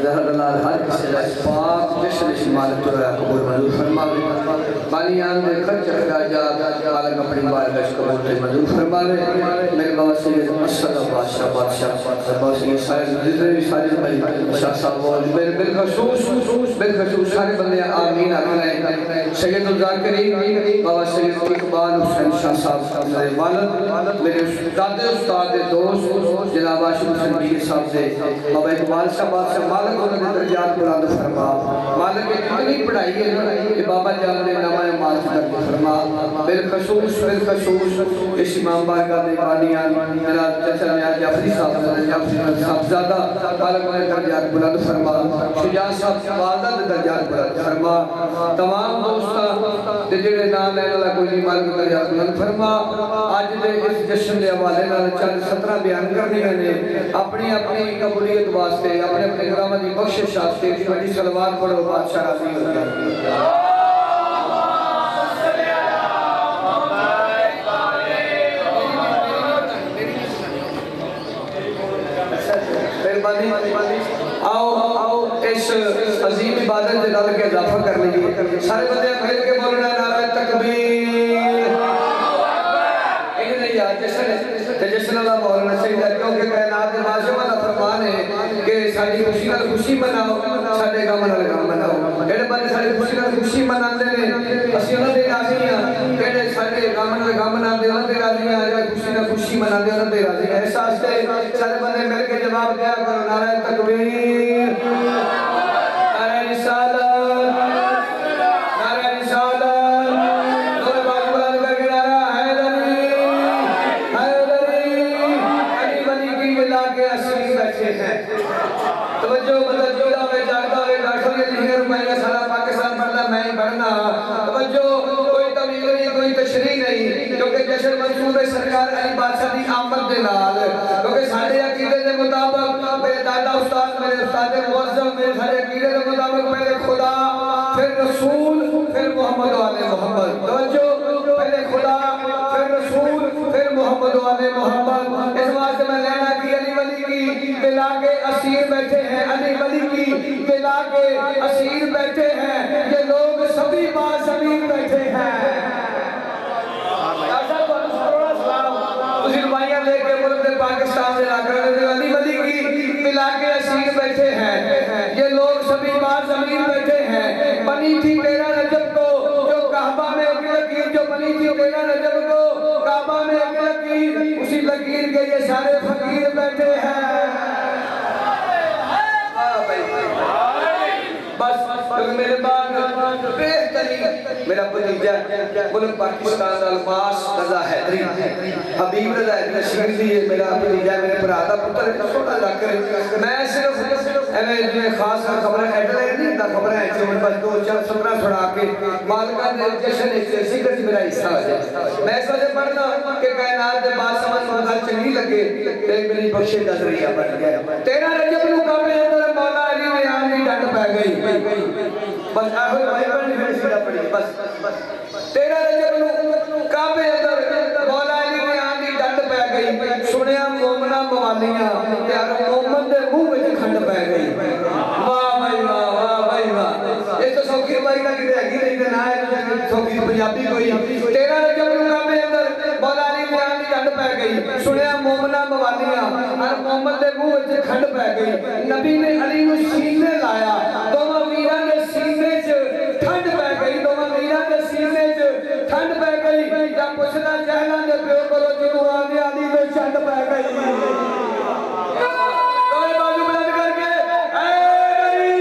زہر اللہ ہر کسی لئے پاک جشن شمالت تو رہا قبول منظور فرما لے بانیان دے خرچ اخراجات مالک اپنی بارگاہ قبول تے منظور فرما لے میرے بابا سید اسد بادشاہ بابا سید سارے سارے بھائی شاہ صاحب میرے بالخصوص سارے بندے آمین آخرائیں سید الزاکرین بابا سید اقبال حسین شاہ صاحب میرے والد میرے دادے استاد دوست جناب عاشق حسین میر صاحب سے بابا اقبال صاحب مالک انہوں نے درجات بلند فرما مالک اتنی پڑھائی ہے کہ بابا جان نے نمائے مال درد فرما بالخصوص اس امام بارگاہ دے بانیان میرا چچا میاں جعفری صاحب زیادہ مالک انہیں درجات بلند فرما شجاع صاحب والدہ دے درجات بلند فرما تمام دوستہ جڑے نام لینا لگا کوئی نہیں مالک درجات بلند فرما آج دے اس جشن دے حوالے نال چند 17 بیان کرنے ہیں اپنی قبولیت واسطے اپنے گرامہ دی بخشش واسطے بڑی صلوات پڑھو بادشاہ راضی ہو جائے آؤ اس عظیم عبادت دے نال کے اضافہ کر لیجئے سارے بندے پھیل کے بولنا نعرہ تکبیر ایک نہیں یاد جشن اللہ مولانا چاہیے کیونکہ کائنات معظمہ کا فرمان ہے کہ ساری خوشی نال خوشی مناؤ ساڈے غم نال غم مناؤ جڑے بندے ساری خوشی نال خوشی مناندے نے اسی انہاں دے راضی ہاں جڑے ساڈے غم نال غم مناندے انہاں دے راضی ہاں جڑے خوشی نال خوشی مناندے انہاں دے راضی ہیں احساس تے سارے بندے مل کے جواب دیا کرو نعرہ تکبیر نعرہ رسالت توجہ مدد جوڑا میں جاگتا ہوئے لاکھوں یہ لکھے روپائے سارا پاکستان پڑھنا میں ہی پڑھنا توجہ کوئی تبلیغ نہیں کوئی تشریح نہیں کیونکہ جشن منصور سرکار علی بادشاہ دی آمد دے نال کیونکہ سارے عقیدے کے مطابق میرے دادا استاد میرے استاد معظم میرے سارے عقیدے کے مطابق پہلے خدا پھر رسول پھر محمد و آل محمد توجہ پہلے خدا پھر رسول پھر محمد و آل محمد اس واسطے میں لینا کی علی ولی کی بلا کے اسیر بیٹھے ہیں علی ولی کی بلا کے اسیر بیٹھے ہیں یہ لوگ سبھی بار زمین بیٹھے ہیں اسی روائیاں لے کے ملک پاکستان سے لاکر علی ولی کی بلا کے اسیر بیٹھے ہیں یہ لوگ سبھی بار زمین بیٹھے ہیں بنی تھی 13 رجب کو جو کعبہ میں ایک لکیر جو بنی تھی 13 رجب کو کعبہ میں ایک لکیر اسی لکیر کے یہ سارے فقیر بیٹھے ہیں بس میرے بعد بہترین میرا بنیجہ ملک پاکستان الباس رضا حیدری حبیب رضا حیدری شکر دیئے میرا بنیجہ میرے پرادہ پتر چھوٹا ذاکر میں صرف ایوے خاص خبریں ایڈلائن نہیں تھا خبریں ایسے میں بس 2-4-17 چھوڑا کے مالکہ دے جشن ایسی کرتی میرا حصہ ہو جائے میں اس وجہ پڑھنا کہ کائنات دے بعد سمجھ مدد چنگی لگے ایک میری بخشے نظریہ بڑھ گیا 13 رجب نو کعبے اندر مولا علی نے آنی ڈٹ پہ گئی بس آخر بھائی پڑھنی پھر سیدھا پڑھی بس 13 رجب نو کعبے اندر مولا علی نے آنی ڈٹ پہ گئی سنیا مومنہ موالیاں پیار مومن دے منہ میں کھنڈ پہ گئی واہ بھائی واہ بھائی واہ یہ تو سوکیر بھائی کا کتے ہے نہیں نہ ہے سوکیر پنجابی کوئی 13 رجب نو کعبے اندر مولا علی نے آنی ڈٹ پہ گئی سنیا مومنہ موالیاں اور مومن دے منہ میں کھنڈ پہ گئی نبی نے علی نو سینے لایا دوما میرا نے سینے چ ٹھنڈ پہ گئی دوما میرا نے سینے چ ٹھنڈ پہ گئی جب پوچھنا جہلا نے پیو کرو جنو آنے علی میں چند پہ گئی دوئے بازو بلند کر کے اے علی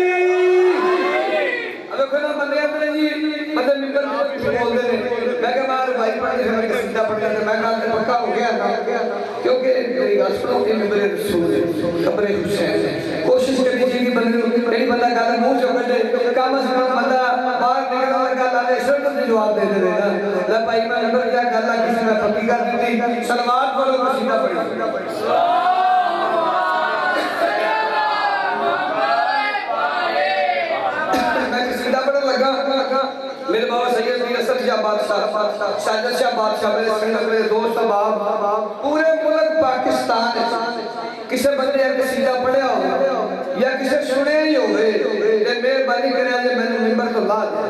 اب کھنا بندے اپنے جی مدد مکر بول دے میں کہ مار بھائی پڑھنے سے میں کہ سیدھا پڑھ جاتے میں کہا پکا ہو گیا تھا کیونکہ میری غسلوں کے میرے رسول خبر حسین کوشش کر دیجئے کہ بندہ کہتا منہ چوکر دے کام از کم بندہ باہر نکل لگا لانے شرط سے جواب دے دے نا بھائی میں نمبر کیا کہ اللہ کسی میں پکی کر دی تھی سلوات پڑھو مسیدہ پڑھی میں قصیدہ پڑھنے لگا میرے بابا سید میر اسد شاہ بادشاہ ساجد شاہ بادشاہ میرے سنگل میرے دوست باب پورے ملک پاکستان کسے بندے قصیدہ پڑھے ہو یا کسی کسی سنے ہی ہوئے تے مہربانی کریا جے میں ممبر تو لا دے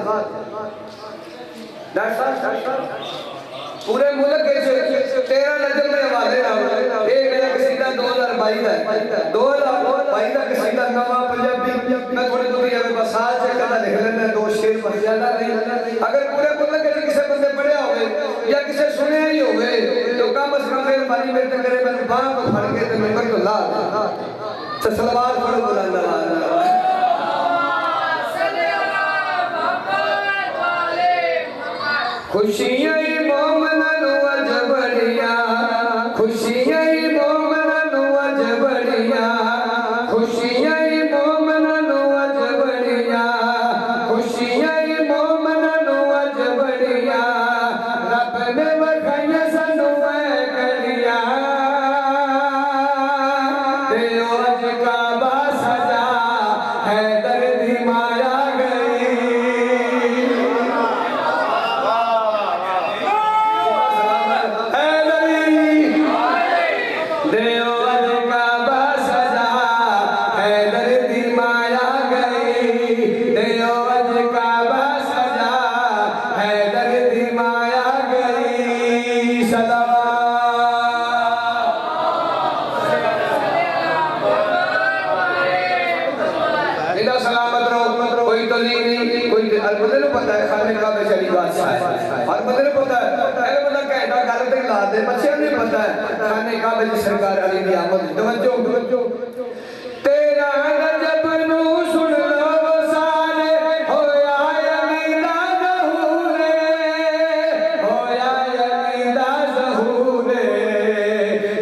ڈاکٹر صاحب پورے ملک کے 13 نجم میں حوالے رہا ایک میرا قصیدہ 2022 ہے 2022 کا قصیدہ نواں پنجابی میں تھوڑے دو کہ اگر بسال سے کہنا لکھ لینا دو شیر پر زیادہ نہیں اگر پورے ملک کے کسی بندے پڑھیا ہوئے یا کسی سنے ہی ہوئے تو کم از کم مہربانی میرے تک کرے میں باہر کو پھڑ کے تے ممبر تو لا دے صلوات پڑھو بلند آواز خوشیاں مومنن وجبڑیاں خوشیاں مومنن وجبڑیاں خوشیاں مومنن وجبڑیاں خوشیاں مومنن وجبڑیاں رب نے وکھائیاں سانو اے گلیاں دیو اج کعبہ سجا حیدر دی مایا سرکار علی دی آمد توجہ تیرا رجب نو سن لو سارے ہویا علی دا ظہورے ہویا علی دا ظہورے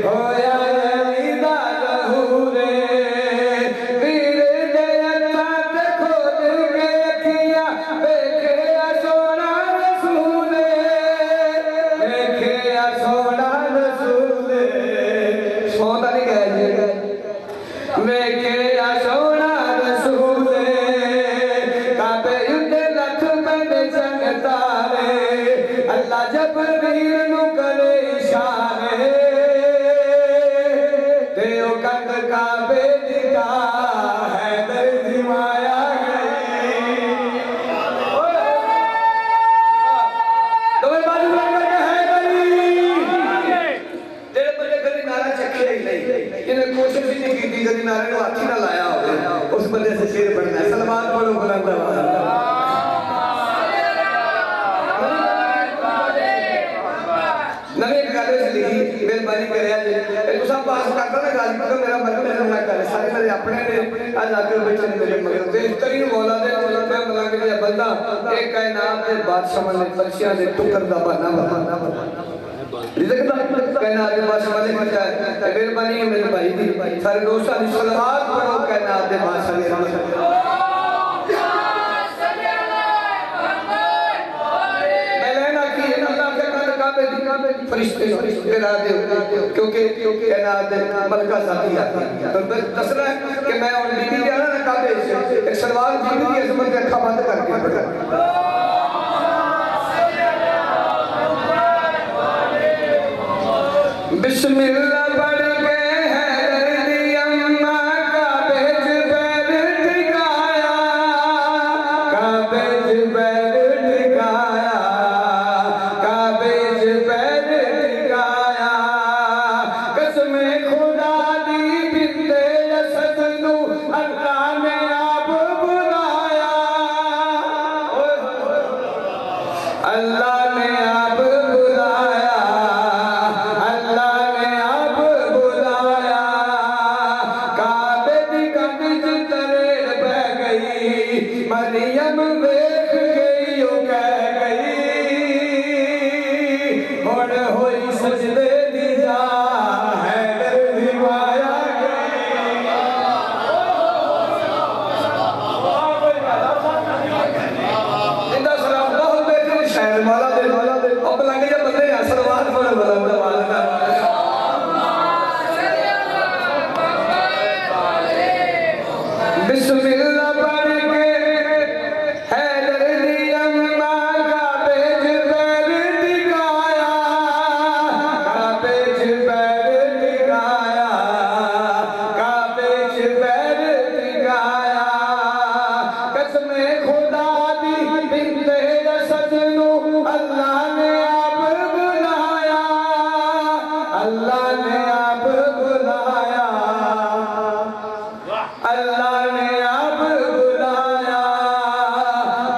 ہویا علی دا ظہورے ویر دے اکھاں تے کھول کے اکھیاں ویکھیا سونا رسولے ویکھیا سونا ایک کائنات دے بادشاہ نے پرچیاں دے ٹکر دا بنا بنا رزق دا کائنات دے بادشاہ نے کہا ہے مہربانی ہے میرے بھائی دی سارے دوستاں دی صلوات پڑھو کائنات دے بادشاہ نے رحمت میں لینا کی اللہ کے کعبے دی فرشتے کرا دے کیونکہ کائنات دے ملکہ ذاتی آتی ہے تو دسنا ہے کہ میں ان بی بی جانا نا کعبے سے ایک سلوار بی بی کی عظمت کے اکھا بند کر کے پڑھا بسم اللہ پڑھ کے حیدر دی اماں کعبے چ پیر ٹکایا کعبے چ پیر ٹکایا کعبے چ پیر ٹکایا قسم خدا دی بنت اسد نو اللہ نے آپ بلایا اللہ نے آپ بلایا مریم ویکھ گئی او کہہ گئی ہن ہوئی سجدے دی جا حیدر دی مایا گئی اندا سلام بہت بہترین شاعر مولا دے اب لگ جا بندے صلوات پڑھ بلند آواز نال بسم اللہ God. اللہ نے آپ بلایا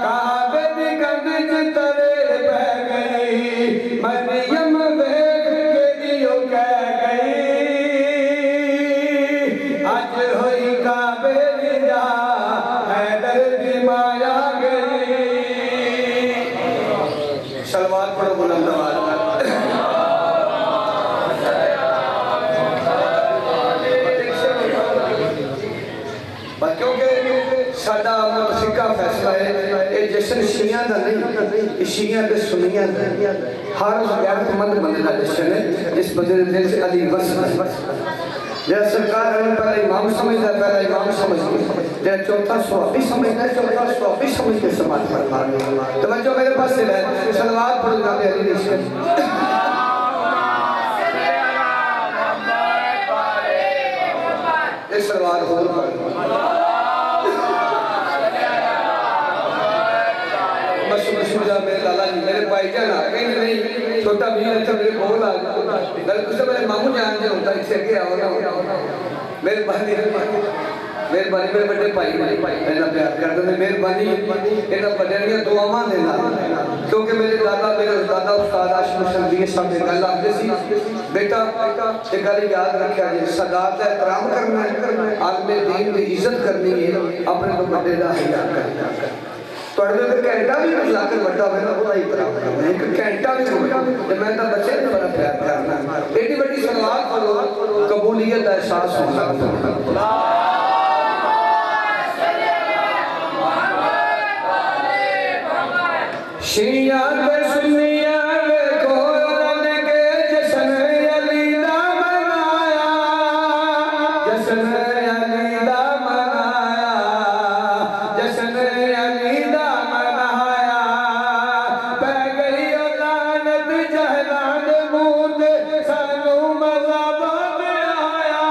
کعبے دی کنج تلے بہ گئی مریم ویکھ کے دیو کہہ گئی اج ہوئی کعبے دی جا حیدر دی مایا گئی سلوات پڑھو بلند آواز کیونکہ ساڈا متفقہ فیصلہ ہے یہ جشن شیعہ دا نہیں یہ شیعہ دے سنیاں دا ہر اس غیرت مند بندے دا جشن ہے جس بندے دے دل سے علی بس جہاں سرکار ہمیں پہلا امام سمجھتا ہے پہلا امام سمجھتا ہے جہاں چوتھا سوابی سمجھتا ہے چوتھا سوابی سمجھ کے سماعت فرمانا توجہ میرے پاس سے ہے صلوات پڑھو جناب علی نشان ایک صلوات ہو میرے لالا جی میرے بھائی جان آ گئے نہیں چھوٹا بھی اچھا میرے بول آ گیا کچھ تو میرے ماموں جان جو ہوتا اسے کے آؤ نا میرے بھائی میرے بڑے بھائی میرا پیار کرتے ہیں میرے بھائی اینا بڑے دعاواں دینا کیونکہ میرے دادا استاد عاشق شمدی صاحب نے گل آخری سی بیٹا ایک گل یاد رکھا جی صداقت کا احترام کرنا ہے عالم دین کی عزت کرنی ہے اپنے تو بڑے دا حیا کرنا توڑے میں کہنٹا بھی کچھ لا کر بڑھتا ہوئے نا خدا ہی پرام کرنا ہے ایک کہنٹا بھی ہوئے جب میں تا بچے نے بڑا پیار کرنا ایٹی بڑی صلوات پڑھو قبولیت کا احساس ہونا شیعہ دے سنیاں کو رن کے جشن علی دا منایا جشن علی دا منایا جشن علی دا منایا پہ گئی لعنت جہلان موت سانو مزہ بہت آیا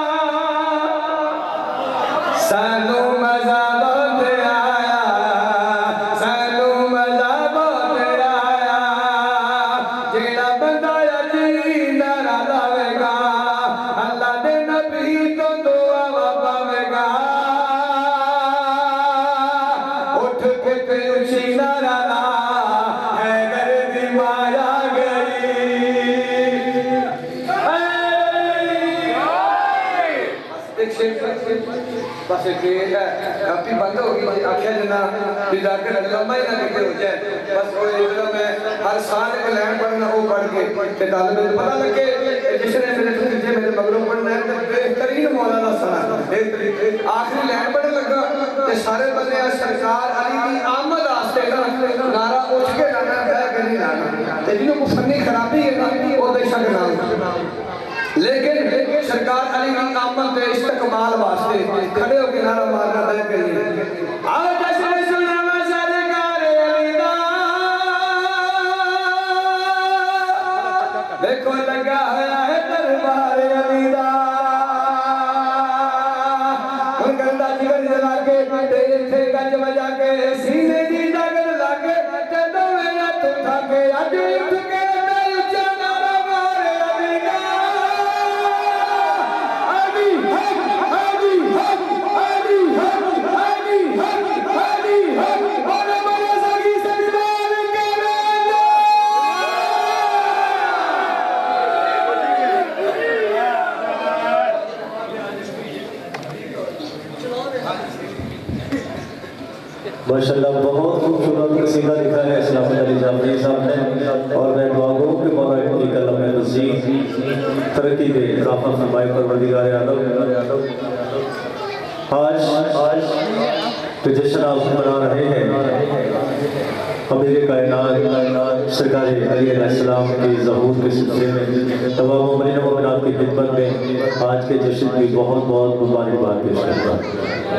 سانو مزہ بہت آیا سانو مزہ بس ایک کافی بند ہو گئی آکھیا جنا پیدا کر لمبا ہی نہ نکلے ہو جائے بس وہ ادھر میں ہر سال ایک لائن پڑھنا وہ پڑھ کے کہ طالب علم پتہ لگے جس نے میرے بھتیجے میرے مغرب پڑھنا ہے بہترین مولانا سنا آخری لائن پڑھنے لگا کہ سارے بندے سرکار علی کی آمد آستے نعرہ اٹھ کے لانا ہے کہ نہیں لانا تے جنہوں کو فنی خرابی ہے نا وہ بے شک نام لیکن سرکار علی کی آمد دے استقبال واسطے کھڑے ہو کے نعرہ مارنا دے کے لیے آؤ جشن سناوا سرکار علی دا دیکھو لگا ہوا ہے دربار علی دا ان گندہ جگر جلا کے تیرے تھے گج بجا کے سینے کی جاگر لا کے جدو میں تو تھا کے اج اٹھ کے ماشاءاللہ بہت خوبصورت قصیدہ لکھا ہے اسلام علی جعفری صاحب نے اور میں دعا کروں کہ مولا کی کلم میں مزید ترقی دے اضافہ فرمائے پروردگار عالم آج تو جشن آپ منا رہے ہیں امیر کائنات سرکار علی علیہ السلام کی ظہور کے سلسلے میں تمام مومنین و مومنات کی خدمت میں آج کے جشن کی بہت بہت مبارکباد پیش کرتا ہوں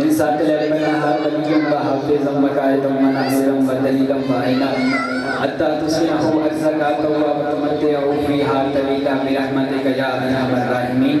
min sa'atil ilmina harbaliyyum wa hafizam wa qaidam wa nasiram wa dalilam wa aina hatta tuslihu azzakata wa tumatti'u fiha tawila bi rahmatika ya arhamar rahimin।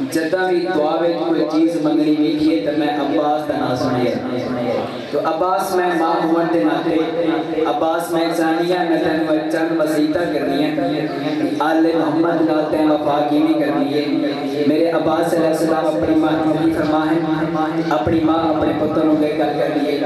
Jeddah بھی دعا میں کوئی چیز منگنی ویکھی ہے تو میں عباس کا نام سنیا تو عباس میں ماں ہون دے ناتے عباس میں چانیہ میں تنو چند وسیطہ کرنی ہے آل محمد نالتے ہیں وفا کی بھی کرنی ہے میرے عباس علیہ السلام اپنی ماں کی فرما ہے اپنی ماں اپنے پتروں کے گل کر لیے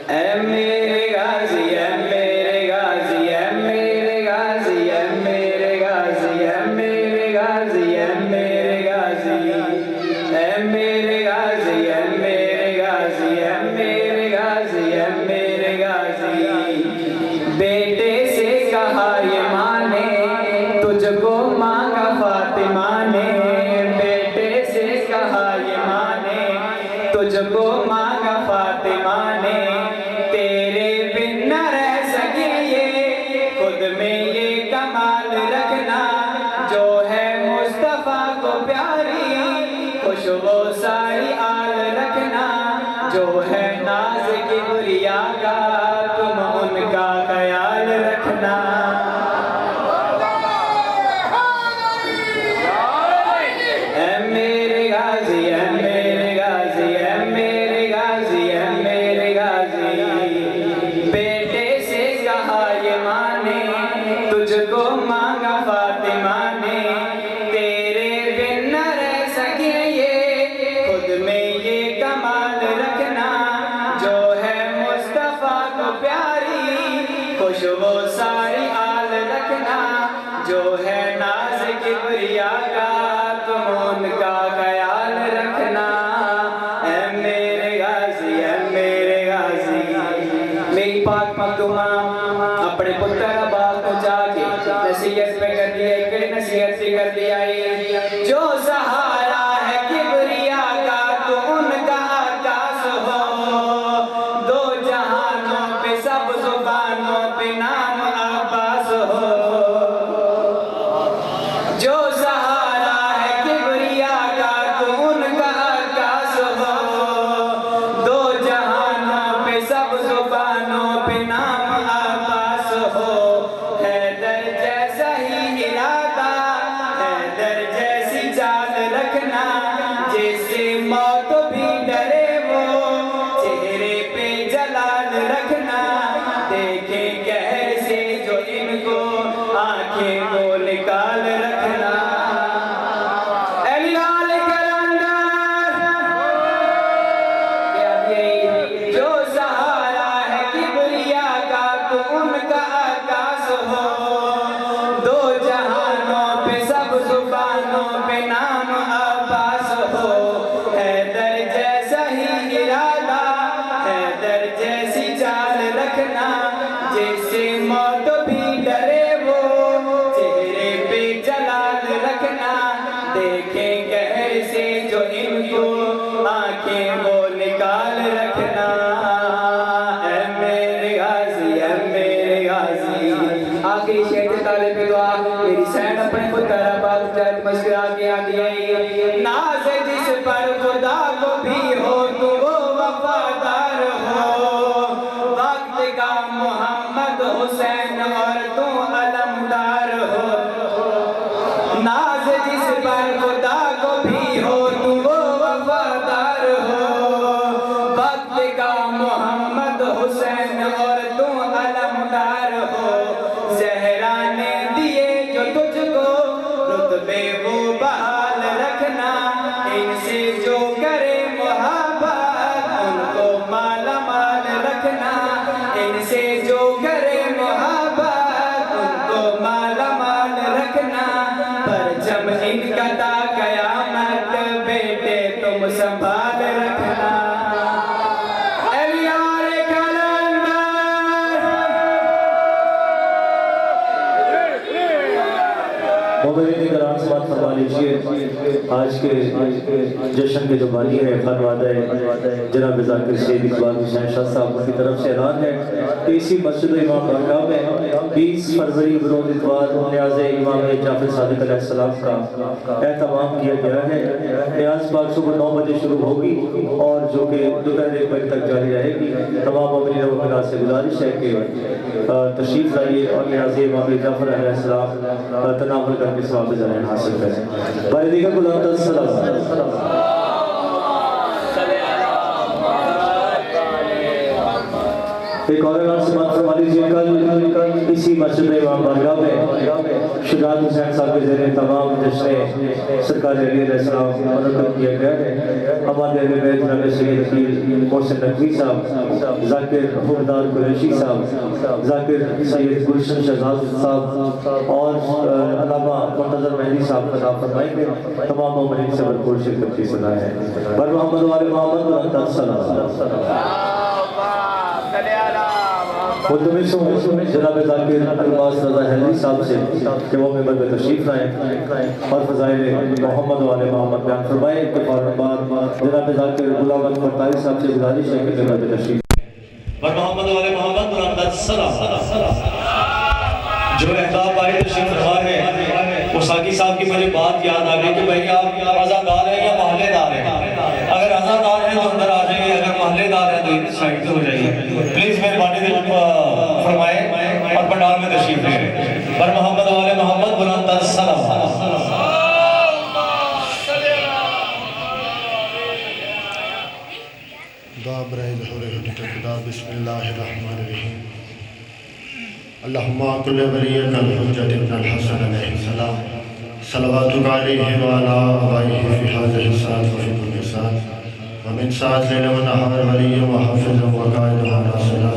اے میرے غازی اے میرے غازی اے میرے غازی اے میرے غازی اے میرے غازی اے میرے غازی اے میرے غازی اے میرے غازی اے میرے غازی اے میرے غازی بیٹے سے کہا یہ ماں نے تجھ کو مانگا فاطمہ نے بیٹے سے کہا یہ ماں نے تجھ کو مانگا فاطمہ نے تیرے بن نہ رہ سکے یہ خود میں یہ کمال رکھنا جو ہے مصطفیٰ کو پیاری خوشبو ساری آل رکھنا جو ہے ناز کبریا کا تم ان کا خیال رکھنا اے میرے غازی اے میرے غازی اے میرے غازی اے میرے غازی بیٹے سے کہا یہ ماں نے تجھ کو مانگا فاطمہ نے تیرے بن نہ رہ سکے یہ خود میں یہ کمال رکھنا جو ہے مصطفیٰ کو پیاری خوشبو ساری آل رکھنا جو ہے ناز کبریا کا تم ان کا خیال رکھنا اے میرے غازی اے میرے غازی میری پاک مخدومہ اپنے پتر عباس کو جا کے نصیحت پہ کر دیا کہ نصیحت سے کر دیا جو سہارا ہے کبریا کا تو ان کا آکاس ہو دو جہانوں پہ سب زبانوں پہ نام عباس ہو جو سہارا ہے کبریا کا تو ان کا آکاس ہو دو جہانوں پہ سب زبانوں پہ نام عباس ہو حیدر جیسا ہی ارادہ حیدر جیسی چال رکھنا جیسے موت بھی ڈرے وہ چہرے پہ جلال رکھنا دیکھیں قہر سے جو ان کو آنکھیں کو نکال رکھنا اے لال کلندر جو سہارا ہے کبریا کا تو ان کا آکاس ہو دو جہانوں پہ سب زبانوں پہ نام عباس ہو حیدر جیسا ہی ارادہ حیدر جیسی چال رکھنا جیسے موت بھی ڈرے وہ چہرے پہ جلال رکھنا دیکھیں قہر سے جو ان کو آنکھیں وہ نکال رکھنا اے میرے غازی اے میرے غازی آخری شہد طالب دعا میری سین اپنے پتر عباس جائے مسکرا کے آگئی ناز جس پر خدا کو بھی ہو تو وہ وفادار ہو وقت کا محمد حسین اور تو علمدار ہو ناز جس پر خدا کو بھی ہو تو وہ وفادار ہو وقت کا محمد حسین اور تو علمدار ہو زہرا نے دیے جو تجھ کو رتبے وہ بحال رکھنا ان سے جو کرے محبت ان کو مالا مال رکھنا ان سے جو کرے محبت ان کو مالا مال رکھنا پرچم ان کا تا قیامت بیٹے تم سنبھال رکھنا اے یار کلندر مومنین کرام سے بات فرما لیجیے آج کے جشن کے جو بانی ہے خانوادہ جناب ذاکر سید اقبال حسین شاہ صاحب کی طرف سے اعلان ہے کہ اسی مسجد امام بارگاہ میں 20 فروری بروز اتوار نیاز امام جعفر صادق علیہ السلام کا اہتمام کیا گیا ہے نیاز پاک صبح 9 بجے شروع ہوگی اور جو کہ دوپہر 1 بجے تک جاری رہے گی تمام مومنین و مومنات سے گزارش ہے کہ تشریف لائیے اور نیاز امام جعفر علیہ السلام تناول کر کے ثواب فضائل حاصل کریں. بھائی دیگر غلام السلام. ایک اور اعلان سماعت فرما لیجیے. کل اسی مسجد امام بارگاہ میں شجاعت حسین صاحب کے زیر تمام جشن سرکار علی علیہ السلام منعقد کیا گیا ہے. ہمارے اہل بیت جناب سید محسن نقوی صاحب، ذاکر حکمدار قریشی صاحب، ذاکر سید گلشن شہزاد صاحب اور علامہ منتظر مہدی صاحب خطاب فرمائیں گے. تمام مومنین سے بھرپور شرکت کی صدا ہے. بر محمد وال محمد السلام. ملتمس ہوں جناب ذاکر الباس رضا حیدری صاحب سے کہ وہ ممبر میں تشریف لائیں اور فضائل محمد والے محمد بیان فرمائیں. کے فوراً بعد جناب ذاکر غلام اکبر طاہر صاحب سے گزارش ہے کہ ممبر میں تشریف اور محمد والے محمد بلند السلام. جو احتاب بھائی تشریف فرما ہے وہ ساقی صاحب کی مجھے بات یاد آ گئی کہ بھائی آپ عزادار ہیں یا محلے دار ہیں؟ اگر عزادار ہیں تو اندر آ جائیں گے، اگر محلے دار ہیں تو ادھر سائڈ سے ہو جائیے. پلیز مہربانی فرمائیں اور پنڈال میں تشریف لیں. پر محمد والے محمد بلند السلام. دعا برائے ظہور حجت خدا. بسم اللہ الرحمن الرحیم. اللہم کل ولیک الحجت ابن الحسن علیہ السلام صلواتک علیہ وعلا آبائہ فی حاضر الساعت وفی کل ساعت ومن ساعت لیل و نہار ولی و حافظ و قائد و ناصرہ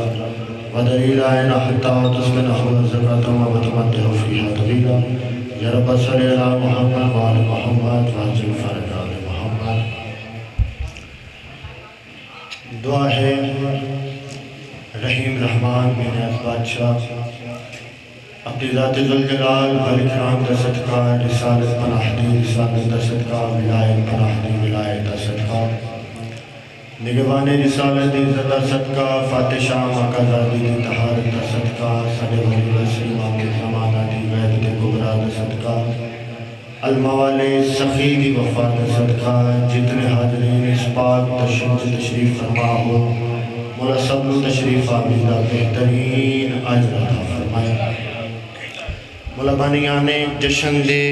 ودلیل آئین حتی تسکنہ و زکاة و تمتع فیہا طویلا. یا رب صلی اللہ محمد وآل محمد واجل فرق آل محمد. دعا ہے رحیم رحمان بینیت بادشاہ اپنی ذات ذوالجلال والاکرام دا صدقہ رسالت پناہ دی، رسالت دا صدقہ ولایت پناہ دی، ولایت دا صدقہ نگوان رسالت دی عزت دا صدقہ فاتح شاہ آقا زادی دی طہارت دا صدقہ صلی ولی وسلم کے زمانہ دی غیرت کبرا دا صدقہ الموال سخی دی وفا دا صدقہ جتنے حاضرین اس پاک تشریف فرما ہو مولا سب نو تشریف آمیدہ بہترین اجر عطا فرمائے. مولا بانیانے جشن دے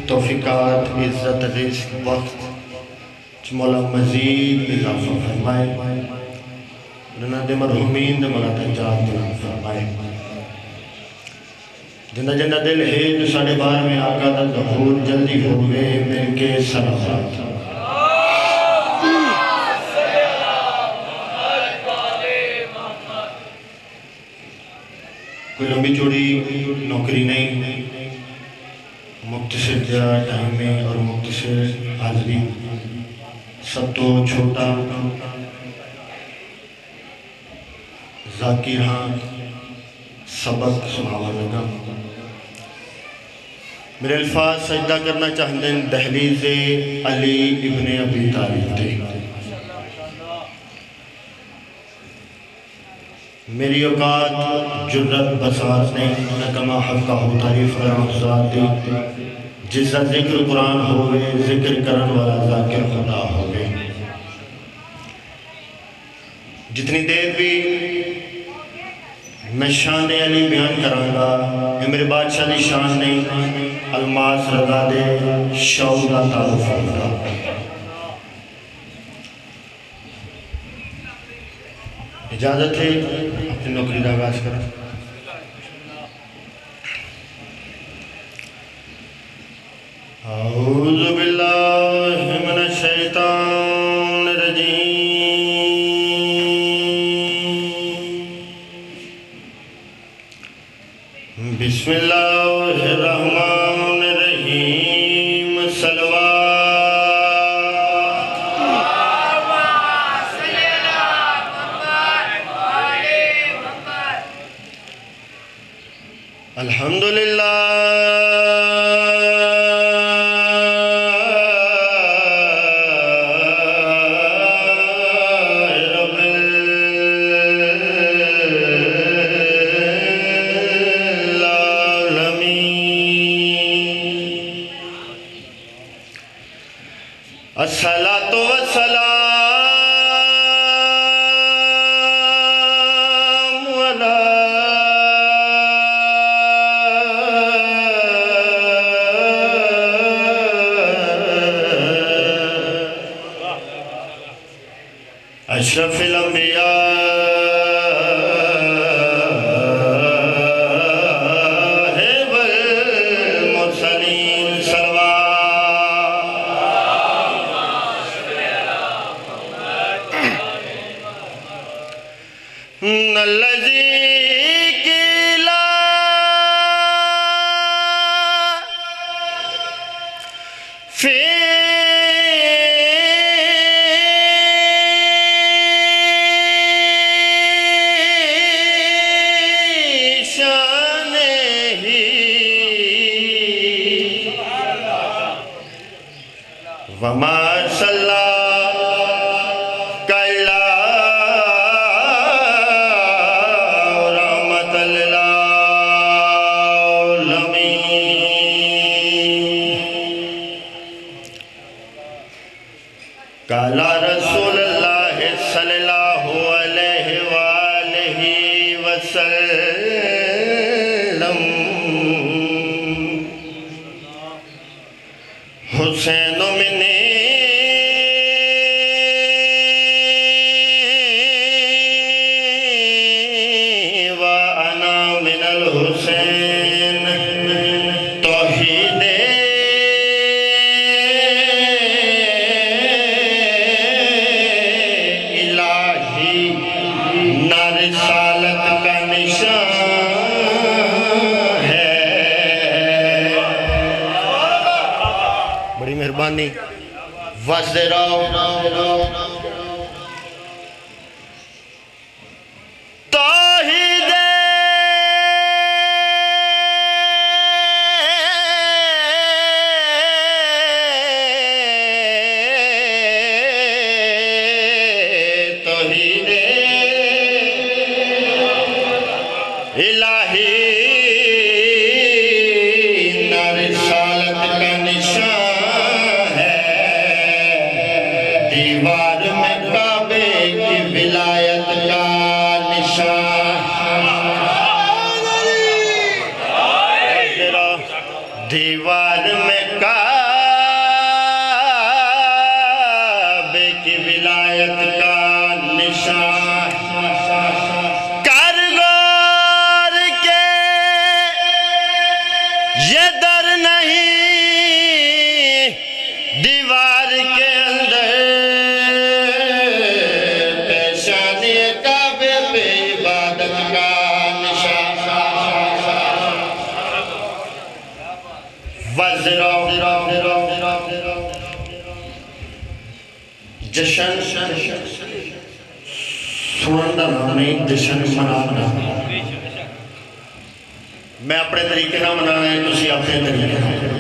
توفیقات عزت رزق وقت مولا مزید اضافہ فرمائے. جنہ دے مرحومین دے مولا تجاب بلند فرمائے. جنہ جنہ دل ہے جو ساڑھے بار میں آقا دا ظہور جلدی ہوئے مل کے صلوات. کوئی لمبی چوڑی نوکری نہیں، مختصر ٹائم میں اور مختصر حاضری. سب تو چھوٹا ذاکر ہاں سبق سناوا لگا. میرے الفاظ سجدہ کرنا چاہتے ہیں دہلیز علی ابن ابی طالب دے. میری اوقات جرت بساس نہیں نکمہ حق کا ہو تعریف کرنا ذات دی جس کا ذکر قرآن ہوئے ذکر کرن والا ذاکر خدا ہوئے. جتنی دیر بھی میں شان علی بیان کرانگا یہ میرے بادشاہ دی شان نہیں الماس رضا دے شعور کا تعلق ہوگا. اجازت ہے اپنی نوکری دا آغاز کریں. اعوذ باللہ من الشیطان الرجیم. بسم اللہ الرحمن الرحیم. صلوات الحمدللہ رب العالمین. الصلاة والسلام علی اشرف الانبیاء والمرسلین صلوات الذی قیلا فی وما صلاك إلا رحمة للعالمين قال رسول الله صلى الله عليه وآله وسلم حسین منی وانا من الحسین توحید الہی نہ رسالت کا نشان مہربانی وزراؤ توحید توحید الہی نہ رسالت کا نشان دیوار میں کعبے کی ولایت کا نشان دیوار میں کعبے کی ولایت کا نشان کر غور کے یہ در نہیں دیوار کے اندر پیشانی کعبے پہ عبادت کا نشان وزراؤ جشن سنندہ نہیں جشن منانا میں اپنے طریقے نہ منانا ہے تسی اپنے طریقے نہ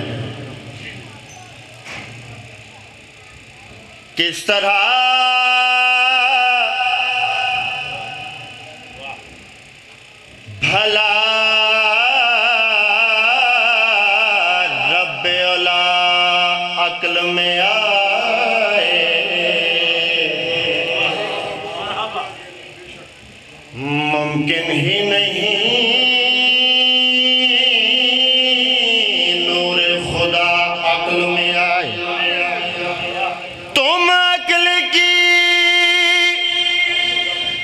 کس طرح بھلا رب اولا عقل میں آئے ممکن ہی نہیں نور خدا عقل میں آئے تم عقل کی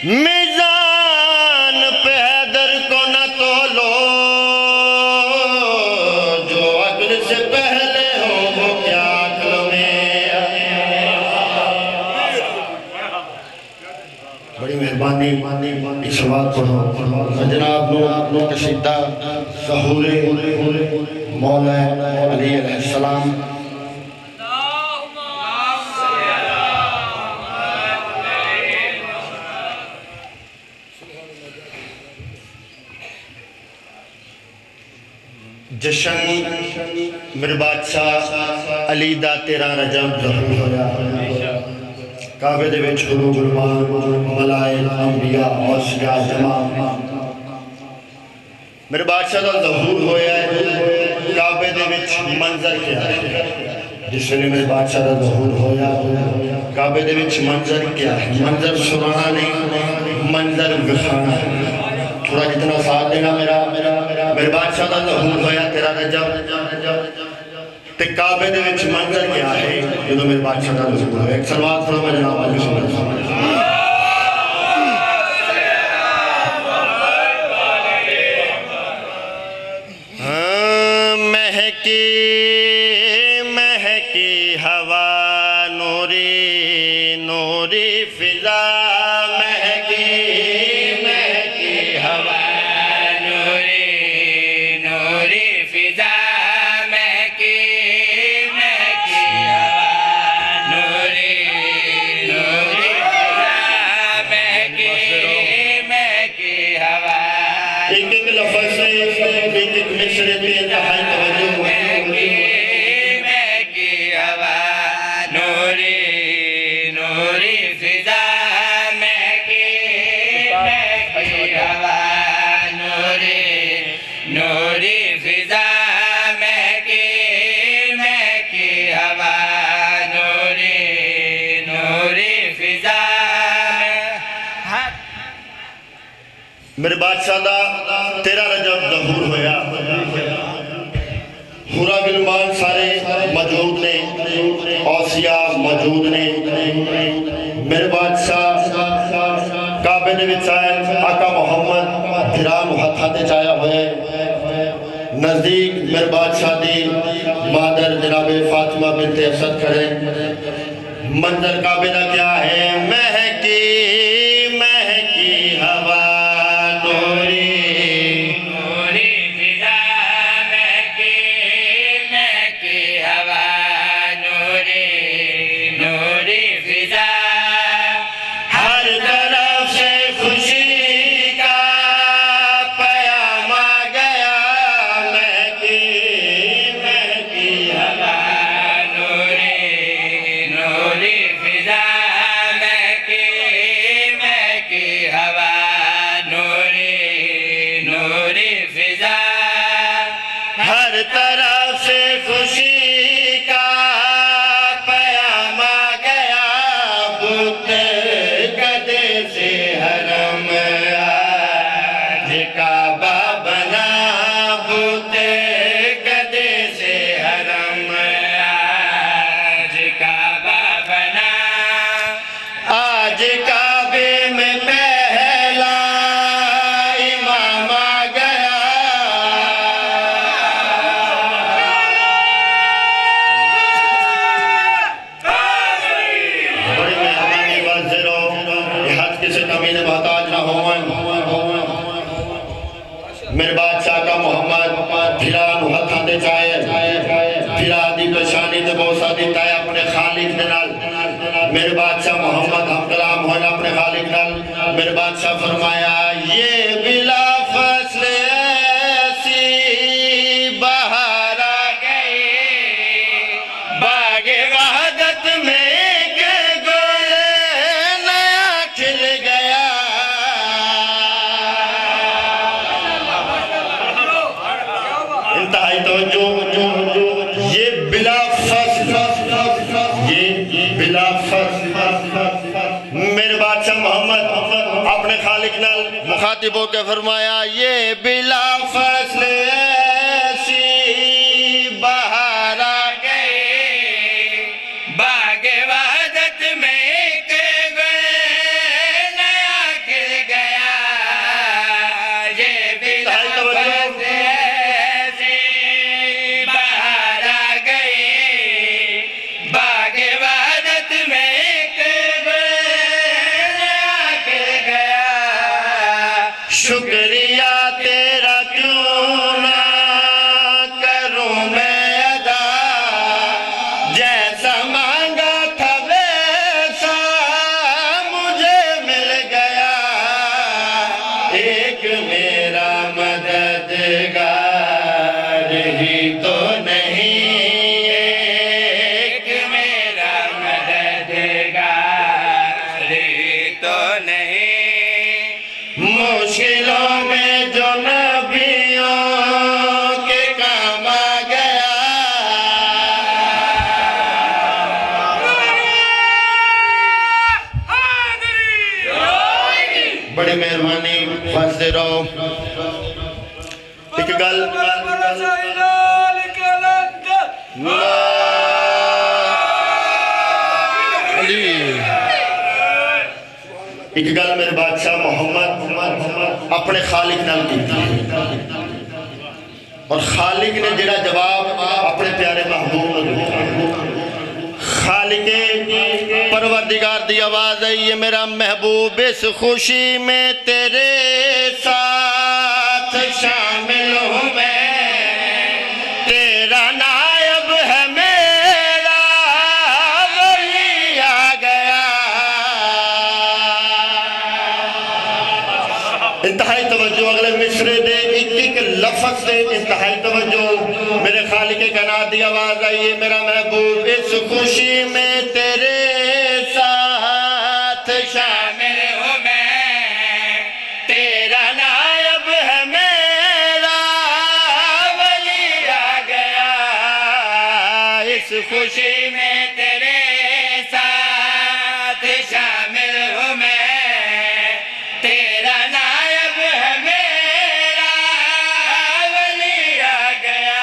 میزان پہ حیدر کو نہ تولو جو عقل سے پہلے ہو وہ کیا عقل میں آئے بڑی مہربانی اس بات پڑھو جناب نو قصیدہ ظہور مولا علی علیہ السلام جشن میرے بادشاہ علی دا 13 رجب ظہور ہویا کعبے دے وچ حروف المان ملائک انبیاء اوصیاء جماع میرے بادشاہ دا ظہور ہویا ہے کعبے دے وچ منظر کیا ہے جس ویلے میرے بادشاہ دا ظہور ہویا کعبے دے وچ منظر کیا ہے منظر سرانا نہیں منظر وکھانا ہے تھوڑا جتنا ساتھ دینا میرے بادشاہ دا ظہور ہویا 13 رجب تے کعبے دے وچ منظر کیا ہے جدوں میرے بادشاہ دا ظہور ہویا ایک سلوات پڑھو میں جناب علیہ وسلم مہکی ہوا نوری نوری فضا مہکی مہکی ہوا نوری نوری فضا مہکی مہکی ہوا نوری نوری فضا مہکی مہکی ہوا ایک ایک لفظ سے ایک ایک مصرے پہ انتہائی توجہ مہکی مہکی ہوا نوری نوری فضا مہکی مہکی ہوا نوری نوری فضا مہکی مہکی ہوا نوری نوری فضا میرے بادشاہ دا 13 رجب ظہور ہویا حورا گلمان سارے موجود نے اوسیاء موجود نے میرے بادشاہ کعبے دے وچ آئے آقا محمد پھران ہتھاں تے چایا ہوئے نزدیک میرے بادشاہ دی مادر جناب فاطمہ بنت اسد کھڑے منظر کعبے دا کیا ہے مہکی مہکی ہوا نوری نوری فضا مہکی مہکی ہوا نوری نوری فضا ہر طرف سے خوشی کا پیام آ گیا مہکی مہکی ہوا نوری نوری فضا مہکی مہکی ہوا نوری نوری فضا ہر طرف سے خوشی کا پیام آ گیا بت گدے سے حرم آج کعبہ بنا بت گدے سے حرم آج کعبہ بنا آج کعبے میں پہلا امام آ گیا بڑی مہربانی وزیروں یہ حج کسی کمی نے محتاج نہ ہوئیں میرے بادشاہ کا محمد پھران ہتھاں دے چاہے پھرا دی پشانی تے بوسا دیتا ہے اپنے خالق دے نال میرے بادشاہ محمد ہم کلام ہونا اپنے خالق نال میرے بادشاہ فرمایا یہ بلا فصل ایسی بہار آ گئی باغ وحدت میں ایک گل نیا کھل گیا انتہائی توجہ یہ بلا فصل میرے بادشاہ محمد اپنے خالق نال مخاطب ہو کے فرمایا یہ بلا فصل ایسی بہار آ گئی باغ وحدت میں ایک گل نیا کھل گیا یہ بلا فصل ایسی بہار آ گئی باغ وحدت میں ایک گل نیا کھل گیا شکریہ تیرا کیوں نہ کروں میں ادا جیسا مانگا تھا ویسا مجھے مل گیا ایک میرا مددگار ہی تو نہیں ایک میرا مددگار ہی تو نہیں مشکلوں میں جو نبیوں کے کام آ گیا بڑی مہربانی فاسدے رہو ایک گل ایک گل میرے بادشاہ محمد اپنے خالق نال کی اور خالق نے جڑا جواب اپنے پیارے محبوب نے آواز آئی ہے میرا محبوب اس خوشی میں تیرے ساتھ شامل ہوں میں تیرا نائب ہے میرا ولی آ گیا انتہائی توجہ اگلے مصرے دے ایک ایک لفظ سے انتہائی توجہ میرے خالق کائنات دی آواز آئی ہے میرا محبوب اس خوشی میں تیرے ساتھ شامل ہوں میں تیرا نائب ہے میرا ولی آ گیا اس خوشی میں تیرے ساتھ شامل ہوں میں تیرا نائب ہے میرا ولی آ گیا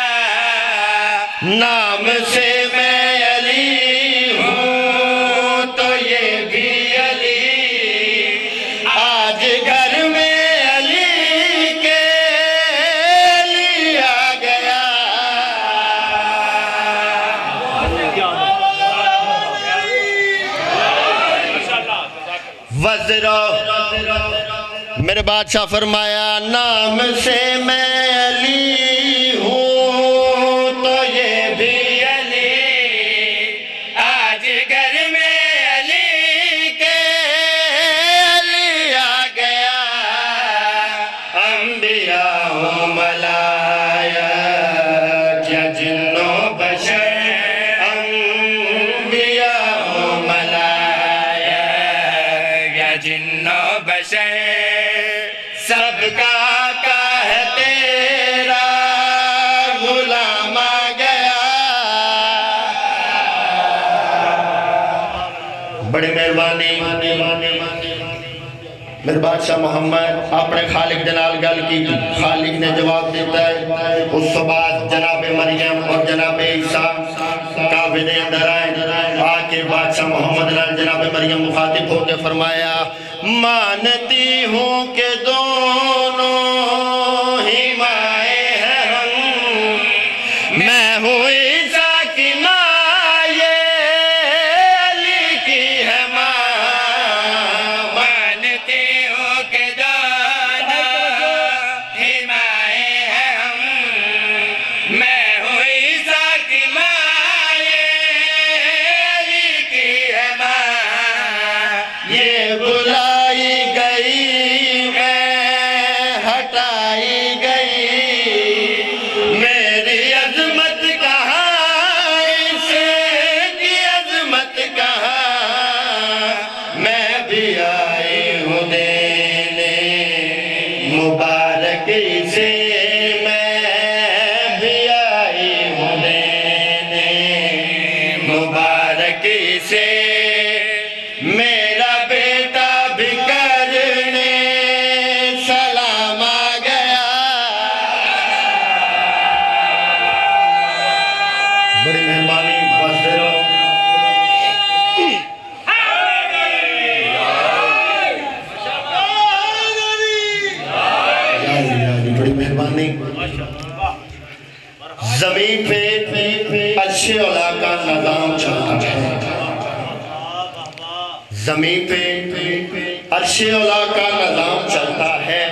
نام سے میں علی ہوں تو یہ بھی علی آج گھر میں علی کے علی آ گیا وزرا میرے بادشاہ فرمایا نام سے میں علی ہوں تو یہ بھی علی آج گھر میں علی کے علی آ گیا انبیاء و ملائکہ یا جن و بشر انبیاء و ملائکہ یا جن و بشر سب کا آقا ہے تیرا غلام آ گیا بڑی مہربانی میرے بادشاہ محمد اپنے خالق جنال گل کی خالق نے جواب دیتا ہے اس کے بعد جناب مریم اور جناب عیسیٰ کعبے دے اندر آئے آکے بادشاہ محمد نال جناب مریم مخاطب ہو کے فرمایا مانتی ہوں کہ دونوں ہی مائیں ہیں ہم میں ہوں عیسیٰ کی ماں یہ علی کی ہے ماں مانتی ہوں کہ دونوں ہی مائیں ہیں ہم میں ہوں عیسیٰ کی ماں یہ علی کی ہے ماں یہ بلائی گئی میں ہٹائی گئی میری عظمت کہاں اس کی عظمت کہاں میں بھی آئی ہوں دینے مبارک سے میں بھی آئی ہوں دینے مبارک سے میرا بیٹا بھی کرنے سلام آ گیا بڑی مہربانی وزیروں بڑی مہربانی زمین پہ اچھے اولا کا نظام چلتا ہے زمین پہ عرش اولا کا نظام چلتا ہے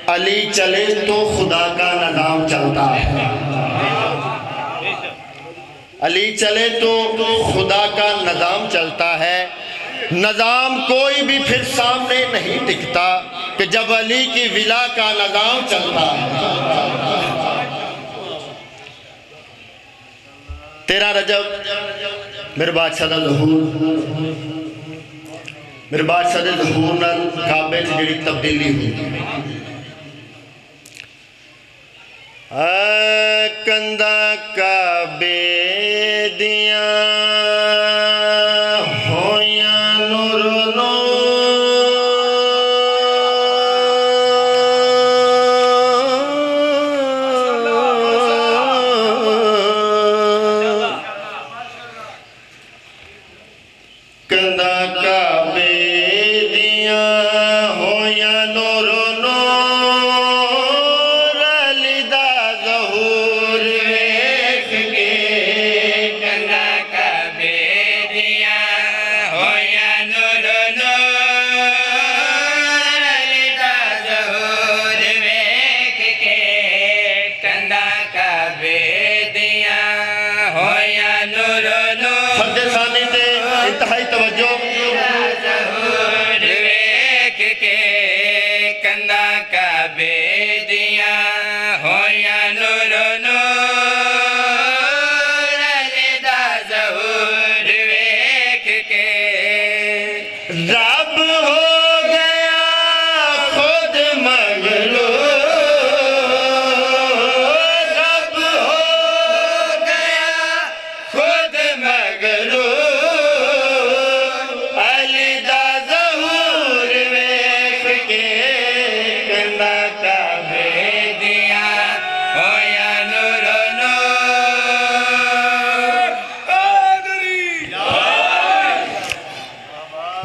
علی چلے تو خدا کا نظام چلتا ہے علی چلے تو خدا کا نظام چلتا ہے نظام کوئی بھی پھر سامنے نہیں ٹکتا کہ جب علی کی ولا کا نظام چلتا ہے 13 رجب میرے بادشاہ دا ظہور میرے بادشاہ دے ظہور نال کعبے سے جڑی تبدیلی ہوئی کندہ کعبے دیاں ہویاں نور کندہ کعبے دیاں ہویاں نور علی دا ظہور ویکھ کے کندہ کعبے نور نور فرد ثانی تے انتہائی توجہ ظہور ویکھ کے کندا کعبے دیاں ہویا نور نور علی دا ظہور ویکھ کے رب ہو گیا خود مغرور رب ہو گیا خود مغرور علی دا ظہور ویکھ کے کندا کعبے دیاں ہویا نور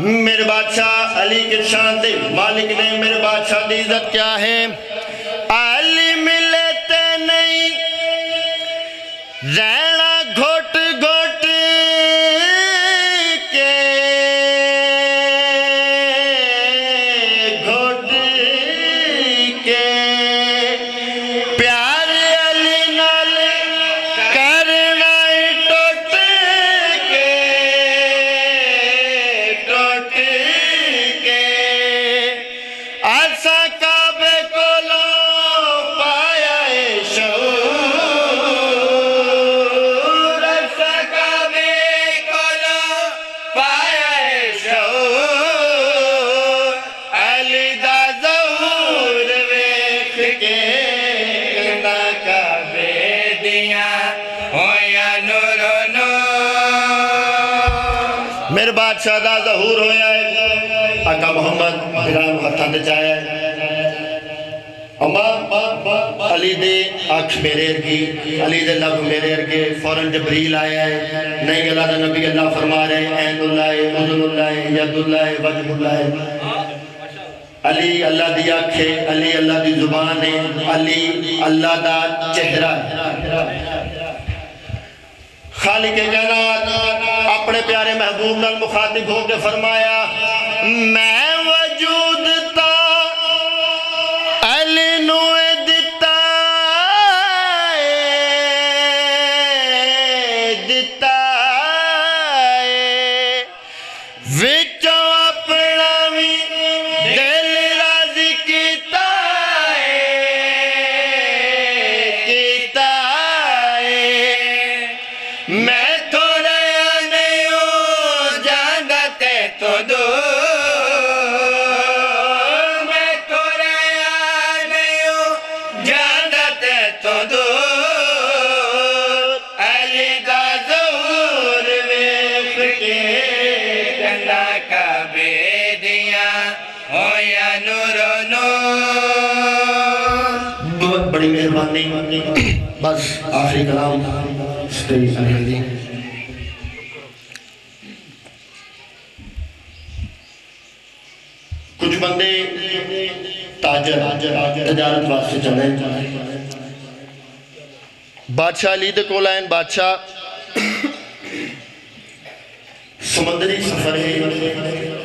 میرے بادشاہ علی کے شان دے مالک نے میرے بادشاہ دی عزت کیا ہے علی ملتے نہیں رہنا گھوٹ گھوٹ کے گھوٹ کے پیار علی نال کرنا ٹوٹ کے ٹوٹ کے ایسا کعبے کو لو پایا ہے شعور ایسا کعبے کولو پایا ہے شعور علی دا ظہور ویکھ کے کندا کعبے دیاں ہویا نور نور میرے بادشاہ دا ظہور ہویا ہے آقا محمد گرام ہتھاں دے چاہے اما علی دے آنکھ میرے ارگی علی دے لب میرے ارگے فوراں جبریل آیا ہے نہیں اللہ دا نبی اللہ فرما رہے عین اللہ اذن اللہ ید اللہ وجہ اللہ علی اللہ دی آنکھے علی اللہ دی زبان ہے علی اللہ دا چہرہ ہے خالق کائنات اپنے پیارے محبوب نال مخاطب ہو کے فرمایا میں وجود تا علی نوے دتا وچوں اپنا بھی دل راضی کیتا میں تھوڑا نہیں ہوں جاندہ تے تو دور میں تھوڑا نہیں ہوں جاندہ تے تو دور علی دا ظہور ویکھ کے کندا کعبے دیاں ہویا نور نور بہت بڑی مہربانی بس آخری کلام سٹیج علی کچھ بندے تاجر تجارت واسطے چلے بادشاہ علی دے کول آئیں بادشاہ سمندری سفر ہے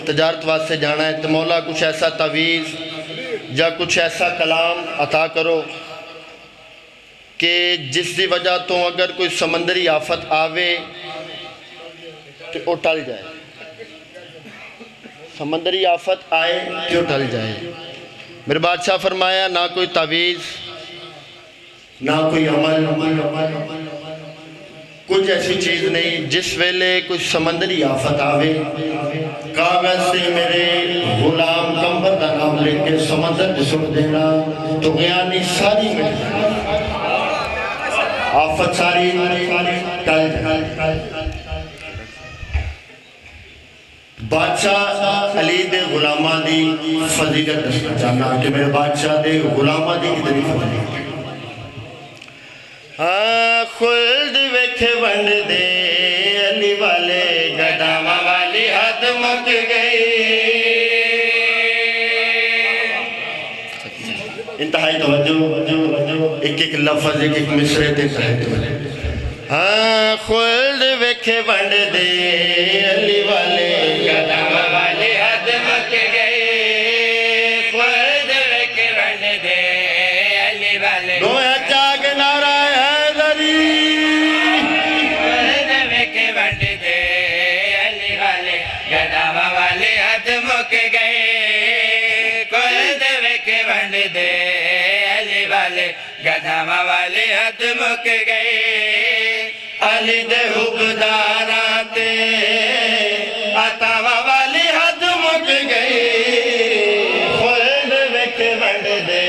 تجارت واسطے جانا ہے تو مولا کچھ ایسا تعویذ یا کچھ ایسا کلام عطا کرو کہ جس دی وجہ تو اگر کوئی سمندری آفت آوے تو وہ ٹل جائے سمندری آفت آئے تو ٹل جائے میرے بادشاہ فرمایا نہ کوئی تعویذ نہ کوئی عمل کچھ ایسی چیز نہیں جس ویلے کچھ سمندری آفت آوے کاغذ سے میرے غلام کمبر کا نام لے کے سمندر جسوڑ دینا تو غیانی ساری میں آفت ساری ٹل بادشاہ علی دے غلامہ دی فضیلت دسنا چاہنا کہ میرے بادشاہ دے غلامہ دی کتنی فضیلت خلد ویکھے ونڈ دے علی والے گدامہ والی حد مک گئی انتہائی توجہ ایک ایک لفظ ایک ایک مصرے تے انتہائی توجہ خلد ویکھے ونڈ دے علی والے گدامہ والی حد مک گئی خلد ویکھے ونڈ دے علی والے گویا چاک نعرہ حیدری مک گئے کل دے کے ونڈ دے علی والے گدام والے حد مک گئے علی دے حبداراتے عطاوا والی حد مک گئی کل دے کے ونڈ دے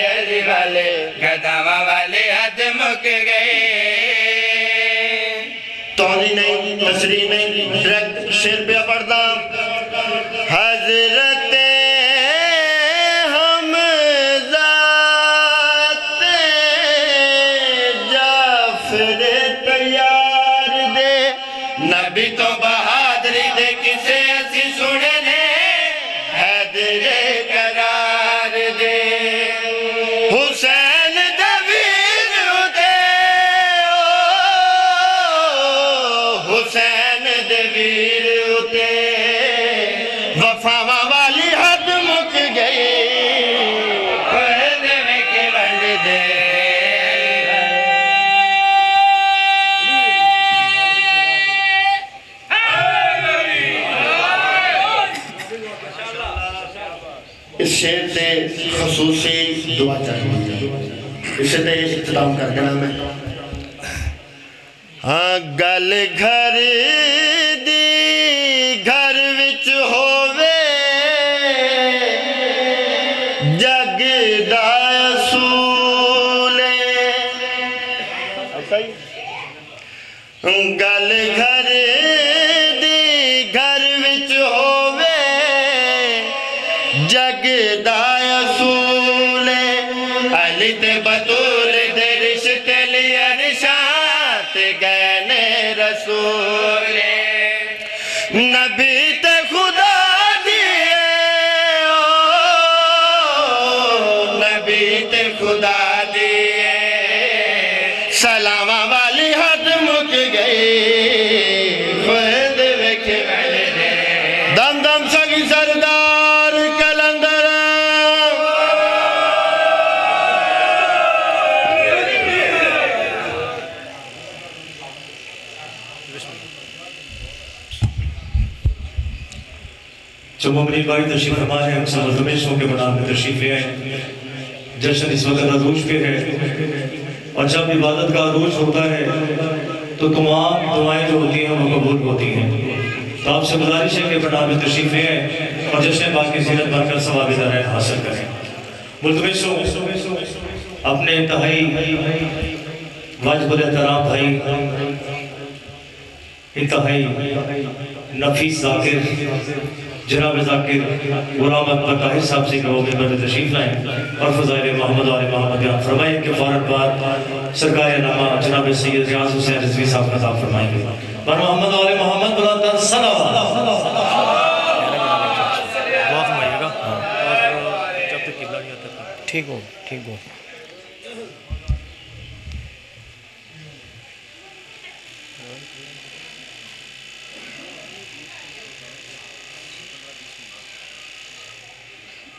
علی والے گدام والے حد مک گئے تولی نہیں تصریح نہیں ڈائریکٹ شیر پہ پڑھتا حضرت حمزہ جعفر تیار دے نبی تو بہادری دے کسے اسی سننے حیدر قرار دے حسین دویر دے حسین دویر دے وفاوا والی حد مک گئی خود میں کے بند دے اس شعر سے خصوصی دعا چاہیے اسے تے اختتام کر دینا میں گل گھر دی گھر وچ ہووے جگ دا اصول گل گھر دی گھر وچ ہووے جگ دا اصول علی تے بطول دے رشتے لیا نشات گئے نے رسول نبی تے خدا دیئے نبی تے خدا دیئے سلامہ والی حد مک گئی خود وکھے والے دے دم دم سگی سردار کلندر جب امریک بھائی تشریف فرما ہے ہم سب ملتمشوں کے بنا میں تشریف لے آئے جشن اس وقت عروج پہ ہے اور جب عبادت کا عروج ہوتا ہے تو تمام دعائیں جو ہوتی ہیں وہ قبول ہوتی ہیں تو آپ سے گزارش ہے کہ بنا میں تشریف لے آئے اور جشن پاک کی زینت بھر کر ثواب درجات حاصل کریں ملتمشوں اپنے انتہائی واجب الاحترام بھائی انتہائی نفیس ذاکر جناب ذاکر غلام اکبر طاہر صاحب سے کہو ممبر میں تشریف لائیں اور فضائل محمد و محمد بیان فرمائیں کہ فوراً بعد سرکار نامہ جناب سید ریاض حسین رضوی صاحب خطاب فرمائیں گے اور محمد و محمد بلند صلوات دعا فرمائیے گا اور جب تک قبلہ نہیں آتا ٹھیک ہو ٹھیک ہو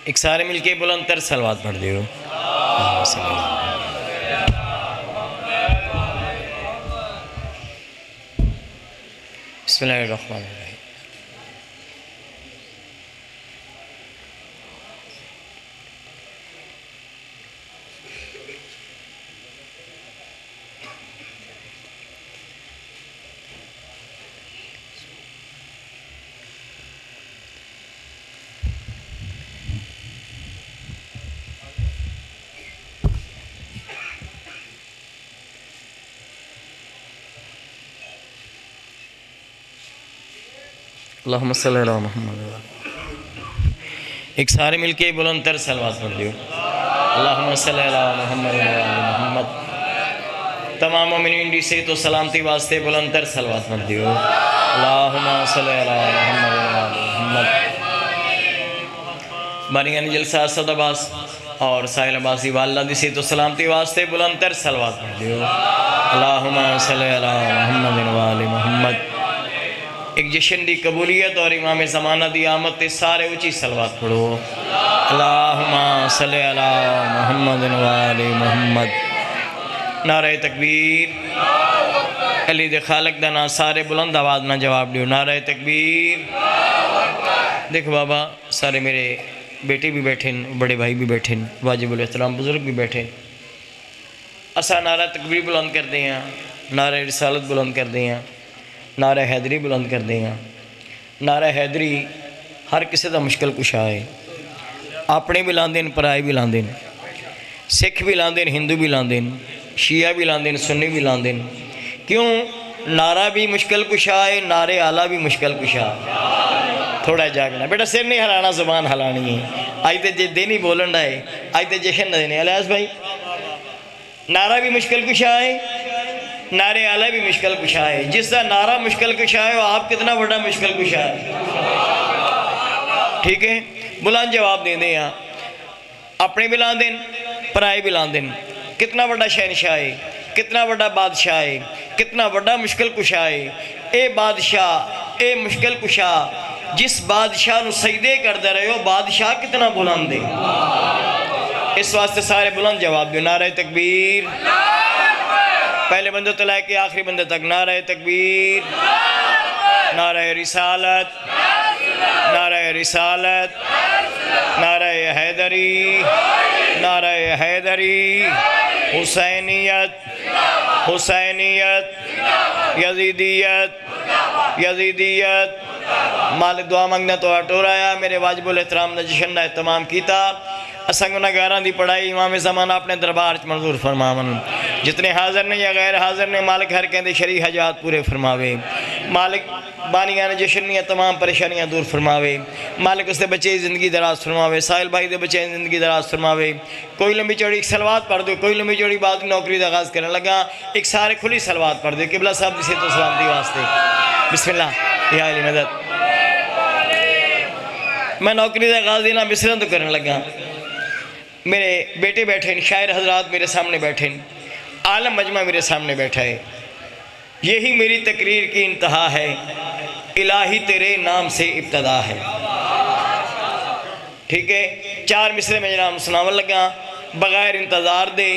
ایک سارے مل کے بلند تر صلوات پڑھ دیو بسم اللہ الرحمن الرحیم اللہم صلی اللہ علیہ محمد ایک سارے مل کے بلند تر صلوات پڑھ دیو اللہم صلی اللہ محمد محمد تمام مومنین دی سے تو سلامتی واسطے بلند تر صلوات پڑھ دیو اللہم صلی اللہ محمد محمد بانیان جلسہ صد عباس اور سائل عباسی واللہ دی سے تو سلامتی واسطے بلند تر صلوات پڑھ دیو اللہم صلی اللہ محمد محمد ایک جشن دی قبولیت اور امام زمانہ دی آمد تے سارے اچھی صلوات پڑھو اللہم صلی اللہ محمد وآل محمد نعرہ تکبیر علی دے خالق دا نا سارے بلند آواز نہ جواب دیو نعرہ تکبیر دیکھو بابا سارے میرے بیٹے بھی بیٹھے ہیں، بڑے بھائی بھی بیٹھے ہیں، واجب الاحترام بزرگ بھی بیٹھے ہیں۔ اسا نعرہ تکبیر بلند کر دیں ہیں، نعرہ رسالت بلند کر دیں ہیں، نعرہ حیدری بلند کر دیں ہیں۔ نعرہ حیدری ہر کسی دا مشکل کشا ہے، اپنے بھی لاندے ہیں، پرائے بھی لاندے ہیں، سکھ بھی لاندے ہیں، ہندو بھی لاندے ہیں، شیعہ بھی لاندے ہیں، سنی بھی لاندے ہیں۔ کیوں؟ نعرہ بھی مشکل کشا ہے، نعرے آلہ بھی مشکل کشا ہے۔ تھوڑا جاگنا بیٹا، سر نہیں ہلانا، زبان ہلانی ہے۔ آج تے جے دینی بولن رہے، آج تے جشن دینے الیاس بھائی، نعرہ بھی مشکل کشا ہے، نعرے آلہ بھی مشکل کشا ہے۔ جس کا نعرہ مشکل کشا ہے وہ آپ کتنا بڑا مشکل کشا ہے؟ ٹھیک ہے، بلند جواب دیں دیں یہاں، اپنے بھی لاندیں پرائے بھی لاندیں۔ کتنا بڑا شہنشاہ ہے، کتنا بڑا بادشاہ ہے، کتنا بڑا مشکل کشا ہے۔ اے بادشاہ، اے مشکل کشا، جس بادشاہ نو سجدے کردے رہے ہو، بادشاہ کتنا بلند ہے۔ اس واسطے سارے بلند جواب دیو، نعرہ تکبیر، پہلے بندے تو لائے کے آخری بندے تک، نعرہ تکبیر، نعرہ رسالت، نعرہ رسالت، نعرہ حیدری، نعرہ حیدری، حسینیت، حسینیت، یزیدیت، یزیدیت۔ مالک دعا منگنا تو اٹور آیا، میرے واجب الاحترام نے جشن نے اہتمام کیتا۔ اسنگ گناہگاراں دی پڑھائی امام زمانہ اپنے دربار چ منظور فرماون۔ جتنے حاضر نے یا غیر حاضر نے، مالک ہر کہندے شرعی حاجات پورے فرماوے۔ مالک بانیاں نے جشن نے تمام پریشانیاں دور فرماوے۔ مالک اس دے بچے زندگی دراز فرماوے، ساحل بھائی دے بچے زندگی دراز فرماوے۔ کوئی لمبی چوڑی ایک سلوات پڑھ دو، کوئی لمبی چوڑی بات نوکری دا آغاز کرنے لگا، ایک سارے کھلی سلوات پڑھ دو قبلہ صاحب دی صحت و سلامتی واسطے۔ بسم اللہ یا علی مدد۔ میں نوکری دا آغاز دینا بسم اللہ تو کرنے لگا، میرے بیٹے بیٹھے ہیں، شاعر حضرات میرے سامنے بیٹھے ہیں، عالم مجمع میرے سامنے بیٹھا ہے۔ یہی میری تقریر کی انتہا ہے، الہی تیرے نام سے ابتدا ہے۔ ٹھیک ہے، 4 مصرے میں جناب سناون لگا، بغیر انتظار دے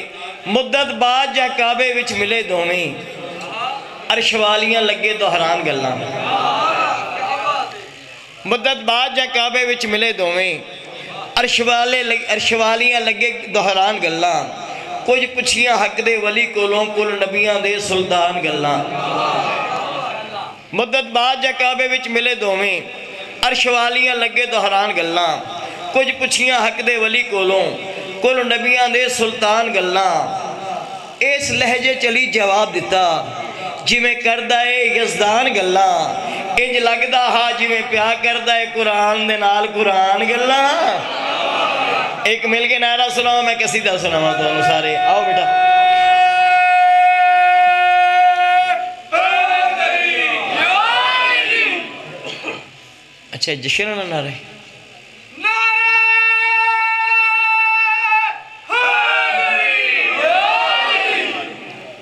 مدت بعد جا کعبے وچ ملے دوویں، عرش والیاں لگے دہران گلاں۔ مدت بعد جا کعبے وچ ملے دوویں، عرش والیاں لگے دہران گلاں، کچھ پچھیاں حق دے ولی کولوں کل نبیاں دے سلطان گلاں۔ مدت بعد جا کعبے وچ ملے دوویں، عرش والیاں لگے دہران گلاں، کچھ پچھیاں حق دے ولی کولوں کل نبیاں دے سلطان گلاں۔ اس لہجے چلی جواب دیتا، جی میں کردہ ہے یزدان گلاں، انج لگدا ہا جی میں پیا کردہ ہے قرآن دے نال قرآن گلاں۔ ایک مل کے نعرہ سناؤ، میں قصیدہ سناؤں تو سارے آؤ بیٹا۔ اچھا جشن نہ نعرہ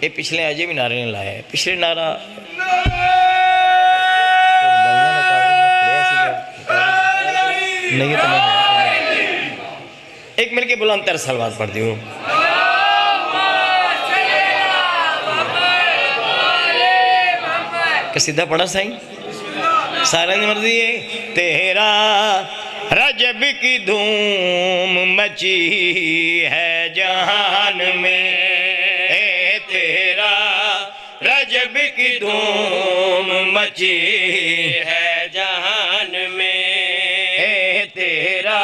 یہ پچھلے آجے بھی نعرے نے لایا ہے، پچھلے نعرہ نہیں تو نہیں۔ ایک مل کے بلند تر سلوات پڑھ دیو۔ قصیدہ پڑھا سائیں، سارے نے مرضی ہے۔ تیرا رجب کی دھوم مچی ہے جہان میں، تیرا رجب کی دھوم مچی ہے جہان میں، تیرا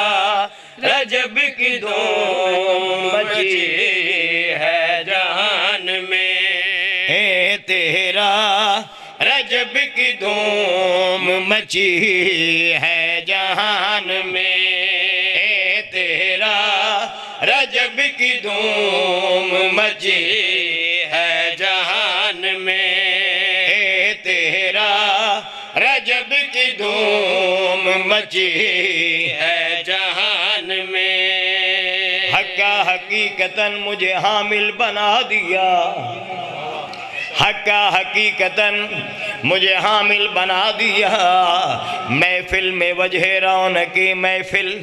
رجب کی دھوم مچی ہے جہان میں، تیرا رجب کی دھوم مچی ہے جہان میں، تیرا رجب کی دھوم مچی ہے جہان میں، تیرا رجب کی دھوم مچی ہے جہان میں۔ حقا حقیقتاً مجھے حامل بنا دیا، حقا حقیقتاً مجھے حامل بنا دیا، محفل میں وجہ رونق محفل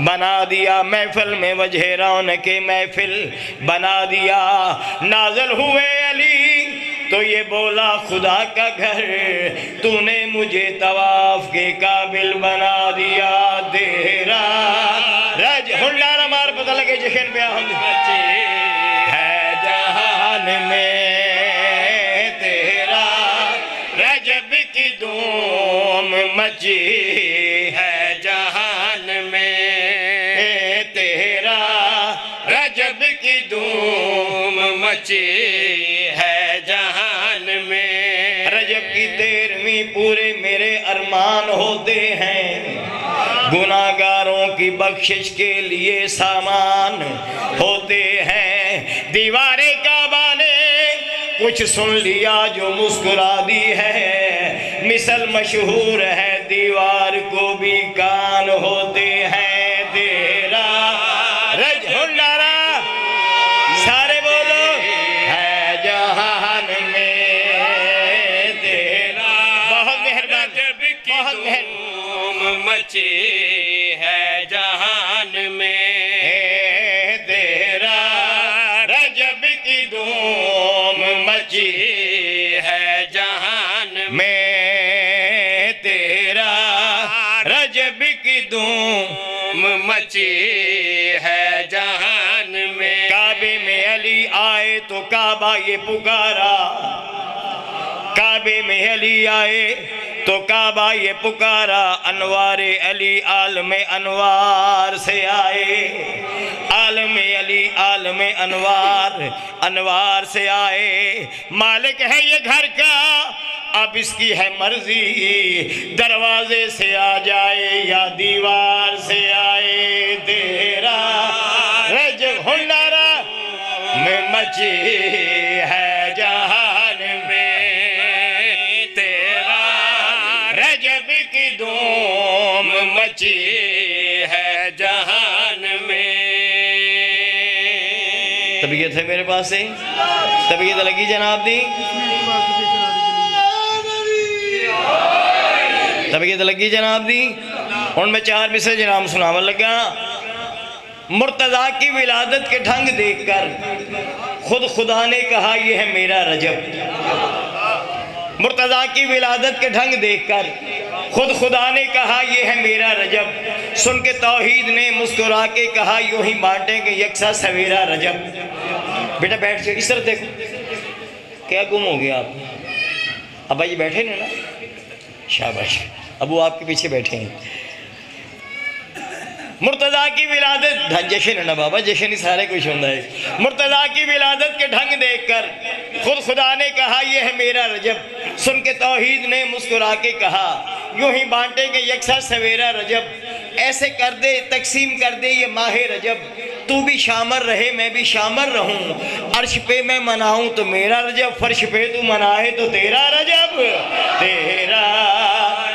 بنا دیا، محفل میں وجہ رونق محفل بنا دیا۔ نازل ہوئے علی تو یہ بولا خدا کا گھر تو نے مجھے طواف کے قابل بنا دیا تیرا رج ہنڈارا مار پتہ لگے جشن پہ ہم ہے جہان میں تیرا رجب کی دھوم مچی ہے جہان میں تیرا رجب کی دھوم مچی ہے جہان میں رجب کی 13ویں پورے میرے ارمان ہوتے ہیں گناہگاروں کی بخشش کے لیے سامان ہوتے ہیں دیوار کعبہ نے کچھ سن لیا جو مسکرا دی ہے مثل مشہور ہے دیوار کو بھی کان ہوتے ہیں تیرا رج ہنڈارا سارے بولو ہے جہان میں تیرا بہت مہربان بہت مہربان مچی ہے جہان میں تیرا رجب کی دھوم مچی ہے جہان میں تیرا رجب کی دھوم مچی ہے جہان میں کعبے میں علی آئے تو کعبہ یہ پکارا کعبے میں علی آئے تو کعبہ یہ پکارا انوار علی عالم انوار سے آئے عالم علی عالم انوار انوار سے آئے مالک ہے یہ گھر کا اب اس کی ہے مرضی دروازے سے آ جائے یا دیوار سے آئے تیرا رجب ہنڈارا میں مچی ہے جہان میں تیرا رجب کی دھوم مچی ہے جہان میں طبیعت ہے میرے پاس سے طبیعت لگی جناب دی طبیعت لگی جناب دی ان میں 4 مصرے جناب سناون لگا مرتضیٰ کی ولادت کے ڈھنگ دیکھ کر خود خدا نے کہا یہ ہے میرا رجب مرتضیٰ کی ولادت کے ڈھنگ دیکھ کر خود خدا نے کہا یہ ہے میرا رجب سن کے توحید نے مسکرا کے کہا یوں ہی بانٹیں گے یکساں سویرا رجب بیٹا بیٹھ سے اس طرح دیکھو کیا گم ہو گیا آپ ابا جی بیٹھے نا شاباش ابو آپ کے پیچھے بیٹھے ہیں مرتضیٰ کی ولادت جشن ہے نا بابا جشن ہی سارے کچھ ہوتا ہے مرتضیٰ کی ولادت کے ڈھنگ دیکھ کر خود خدا نے کہا یہ ہے میرا رجب سن کے توحید نے مسکرا کے کہا یوں ہی بانٹیں گے یکساں سویرا رجب ایسے کر دے تقسیم کر دے یہ ماہ رجب تو بھی شامر رہے میں بھی شامر رہوں عرش پہ میں مناؤں تو میرا رجب فرش پہ تو منائے تو تیرا رجب تیرا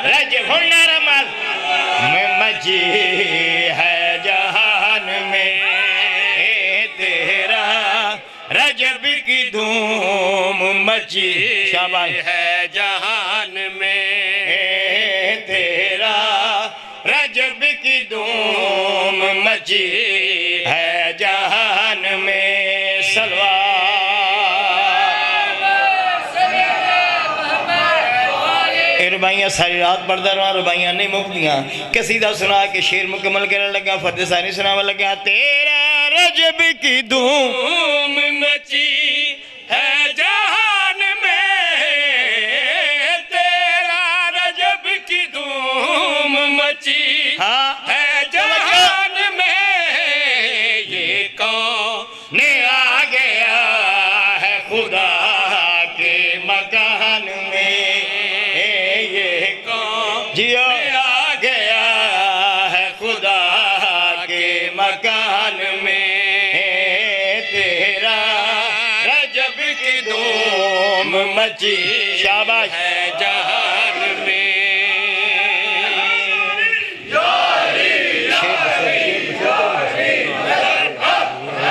رجب ہنڈا رمال میں مچی ہے جہان میں تیرا رجب کی دھوم مچی شاباش ہے جہان میں تیرا رجب کی دھوم مچی ہے جہان میں سلوات ربائیاں ساری رات پڑھتا رہا ربائیاں نہیں مکتیاں قصیدہ سنا کے شعر مکمل کرنے لگا فرد ثانی سناوا لگا تیرا رجب کی دھوم مچی ہے جہان میں تیرا رجب کی دھوم مچی ہے جہان میں یہ کون آ گیا ہے خدا کے مکان میں جیو آ گیا ہے خدا کے مکان میں تیرا رجب کی دھوم مچی شاباش ہے جہان میں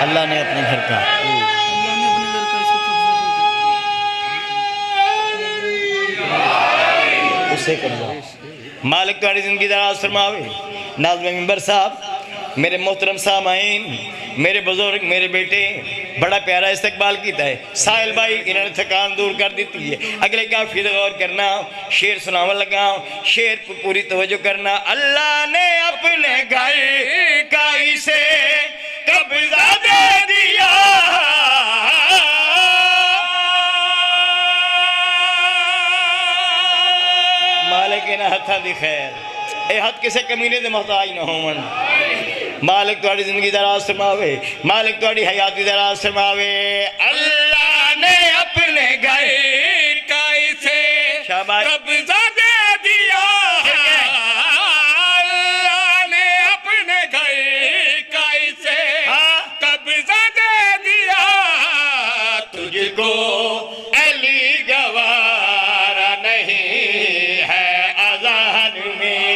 اللہ نے اپنے گھر کا اسے کر دو مالک تاری زندگی دراز فرماوے ناظم ممبر صاحب میرے محترم سامعین، میرے بزرگ، میرے بیٹے بڑا پیارا استقبال کیتا ہے. ساحل بھائی انہوں نے تھکان دور کر دیتی ہے. اگلے کافی غور کرنا، شیر سناون لگا، شیر کو پوری توجہ کرنا. اللہ نے اپنے گھر کا اسے قبضہ دے دیا، مالک انہاں ہتھاں دی خیر، اے ہتھ کسے کمینے دے محتاج نہ ہون. مالک تہاڈی زندگی دراز فرماوے، مالک تہاڈی حیاتی دراز فرماوے. اللہ نے اپنے گھر کا اسے قبضہ دے دیا، اللہ نے اپنے گھر کا اسے قبضہ دے دیا. تجھ کو علی گوارا نہیں ہے اذان میں.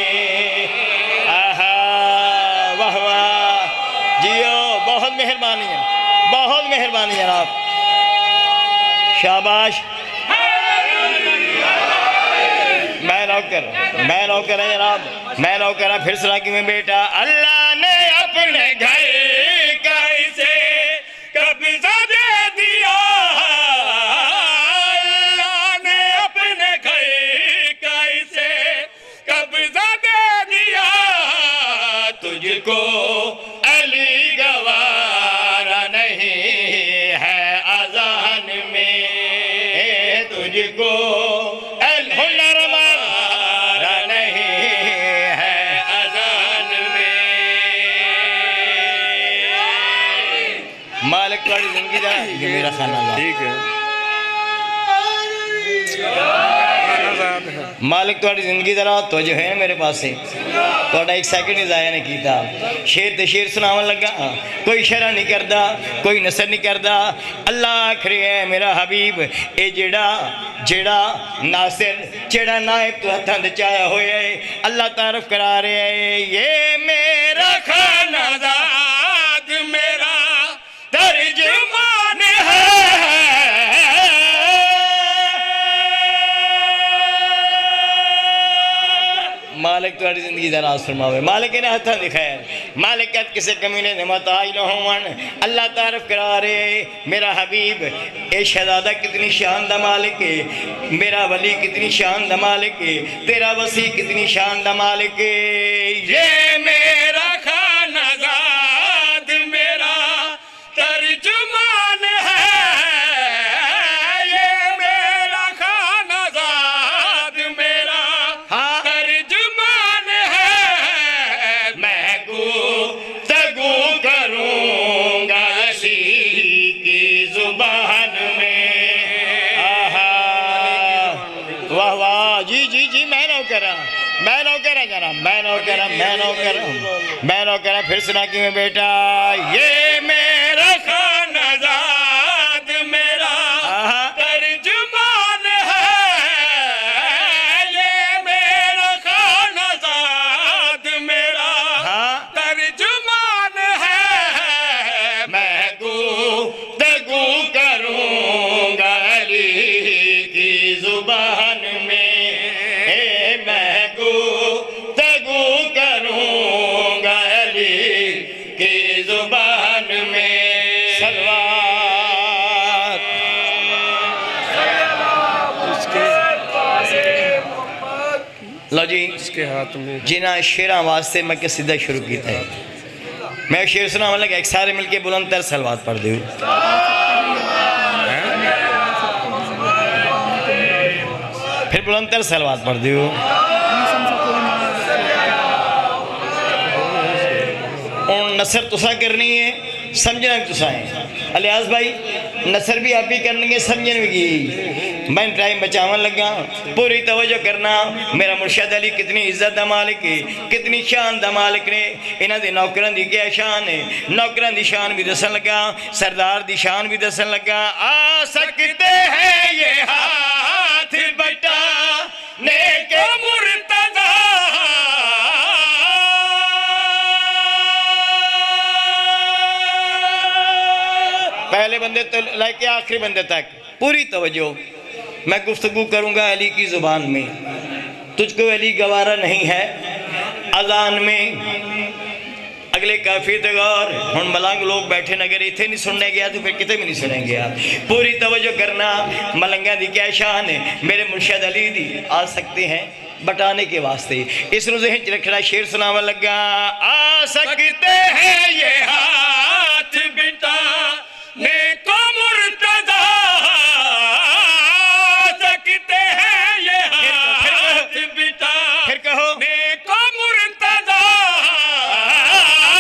آہا واہ واہ، جیو، بہت مہربانی ہے، بہت مہربانی جناب، شاباش. میں نوکر ہے جناب، میں نوکر ہے. پھر سراکی میں بیٹا. اللہ نے اپنے گھر کا اسے قبضہ دے دیا، اللہ نے اپنے گھر کا اسے قبضہ دے دیا. تجھ کو علی گوارا نہیں ہے اذان میں، تجھ کو ہنر مارا نہیں ہے اذان میں. مالک تھوڑی زندگی دا یہ میرا خانہ ٹھیک ہے. مالک تھوڑی زندگی دا تو جو ہے میرے پاس سے تھوڑا ایک سیکنڈ ہی ضائع نہیں کیتا. شیر تے شیر سناون لگا، کوئی شرح نہیں کردا، کوئی نثر نہیں کردا. اللہ آخری ہے میرا حبیب اے جیڑا ناصر جیڑا نائب تو ہتھاں دے چایا ہوئے ہے. اللہ تعارف کرا رہے ہے، یہ میرا خانہ داد میرا ترجمان ہے. مالک تہاڈی زندگی دراز فرماوے، مالک نے ہتھاں دی خیر، مالک کسے کمینے دے محتاج نہ ہون. اللہ تعارف کرا رہے میرا حبیب اے شہزادہ کتنی شان دا مالک ہے، میرا ولی کتنی شان دا مالک ہے، تیرا وسیع کتنی شان دا مالک ہے. یہ میرا خانہ زاد میرا ترجمان ہے، یہ میرا خانہ زاد میرا ترجمان ہے. میں گفتگو کروں گا اسی کی زبان میں. آہا واہ واہ، جی جی جی، میں نو کرا جناب، میں نو کرا. پھر سراکی میں بیٹا، یہ میرا خانہ زاد میرا ترجمان ہے، یہ میرا خانہ زاد میرا ترجمان ہے. میں گفتگو کروں گا علی کی زبان میں، میں گفتگو کروں گا علی کی زبان میں. صلوات. لو جی، جنہ شیران واسطے میں کے سیدھا شروع کیتا ہے. میں شیر سناون لگا، ایک سارے مل کے بلند تر صلوات پڑھ دیو. پھر بلند تر صلوات پڑھ دیو. اور نثر تسا کرنی ہے، سمجھنا بھی تسا ہے. الیاس بھائی نثر بھی آپ ہی کرنی ہے، سمجھن بھی کی. میں ٹائم بچاون لگا، پوری توجہ کرنا. میرا مرشد علی کتنی عزت دا مالک ہے، کتنی شان دا مالک نے. انہاں دے نوکران دی کیا شان ہے، نوکران دی شان بھی دسن لگا، سردار دی شان بھی دسن لگا. آ سکتے ہیں یہ ہاتھ بٹا نیک مرتضی، پہلے بندے تو لے کے آخری بندے تک پوری توجہ. میں گفتگو کروں گا علی کی زبان میں. تجھ کو علی گوارا نہیں ہے اذان میں. اگلے کافی تے غور ہن ملنگ لوگ بیٹھے نہ، اگر ایتھے نہیں سننے گیا تو پھر کتے بھی نہیں سنیں گیا. پوری توجہ کرنا. ملنگاں دی کیا شان ہے، میرے مرشد علی دی آ سکتے ہیں بٹانے کے واسطے. اس نو ذہن چ رکھنا. شیر سناوا لگا. آ سکتے ہیں یہ ہاتھ بٹانے کو مرتضی، آ سکتے ہیں یہ ہاتھ بٹانے کو مرتضی،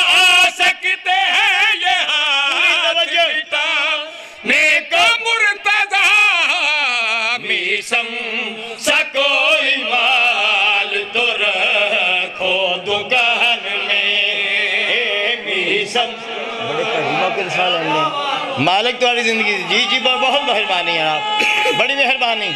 آ سکتے ہیں یہ ہاتھ بٹانے کو مرتضی. میسم سا کوئی مال تو رکھو دکان میں، میسم بڑے کڑیموں کے رسال ہیں مالک تمہاری زندگی. جی جی بہت مہربانی ہے آپ، بڑی مہربانی،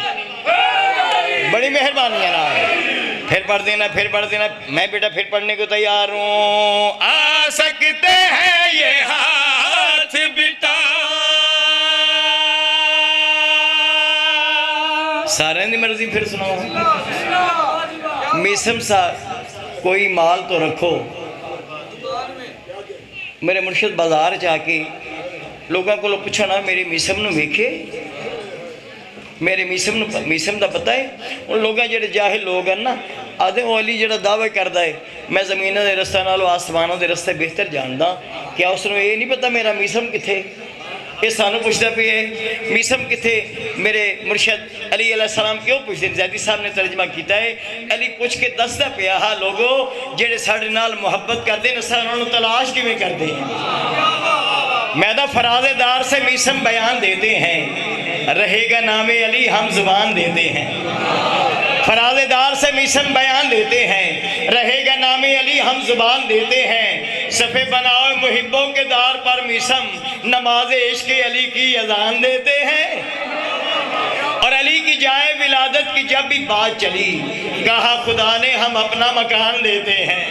بڑی مہربانی ہے آپ. پھر پڑھ دینا، پھر پڑھ دینا. میں بیٹا پھر پڑھنے کو تیار ہوں. آ سکتے ہیں یہ ہاتھ بٹا. سارے دی مرضی پھر سناؤ. میسم سا کوئی مال تو رکھو. میرے مرشد بازار جا کے لوگوں کو پوچھنا میری میسم نو ویکھے، میرے میسم دا پتہ ہے. ان لوگوں جڑے جاہل لوگ ہیں نا آدھے وہ علی جڑا دعوے کردا ہے میں زمینوں دے رستے نالوں آسمانوں دے رستے بہتر جاندا، کیا اس نے یہ نہیں پتا میرا میسم کتھے؟ یہ سانو پوچھتا پہ ہے میسم کتھے. میرے مرشد علی علیہ السلام کیوں پوچھتے؟ زیدی صاحب نے ترجمہ کیتا ہے علی پوچھ کے دسدا پیا ہا لوگو جڑے ساڈے نال محبت کردے نے اساں انہاں نوں تلاش کیویں کردے ہیں. میدہ فراز دار سے میسم بیان دیتے ہیں، رہے گا نام علی ہم زبان دیتے ہیں. فراز دار سے میسم بیان دیتے ہیں، رہے گا نام علی ہم زبان دیتے ہیں. صفے بناؤ محبوں کے دار پر میسم نماز عشق علی کی اذان دیتے ہیں. اور علی کی جائے ولادت کی جب بھی بات چلی کہا خدا نے ہم اپنا مکان دیتے ہیں.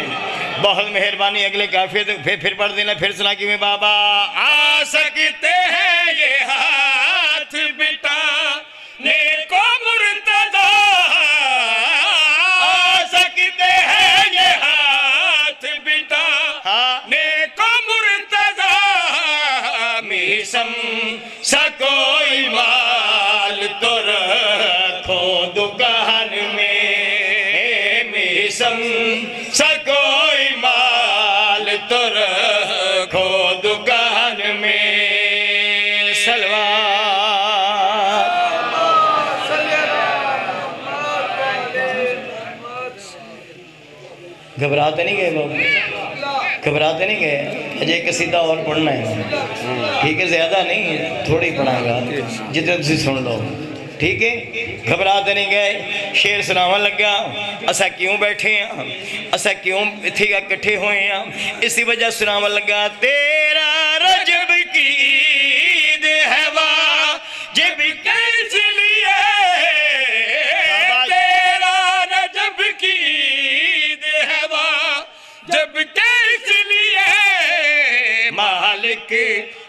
بہت مہربانی. اگلے کافی پھر پڑھ دینا. پھر سنا کہ میں بابا. آ سکتے ہیں یہ ہاتھ بٹانے کو مرتضی، آ سکتے ہیں یہ ہاتھ بٹانے کو مرتضی. میسم سا کوئی مال تو رکھو دکان میں، میسم سا کوئی مال تو رکھو دکان میں. سلوات. گھبراتے نہیں گئے بابو، گھبراتے نہیں گئے. اجے ایک قصیدہ اور پڑھنا ہے، ٹھیک ہے؟ زیادہ نہیں، تھوڑی پڑھاں گا جتنے تسی سن لو، ٹھیک ہے؟ گھبراتے نہیں گئے. شیر سناون لگا. اسا کیوں بیٹھے ہیں، اسا کیوں اتھے اکٹھے ہوئے ہیں، اسی وجہ سناون لگا. تیرا رجب کی عید ہے واجب کس لیے، تیرا رجب کی عید ہے واجب کس لیے. مالک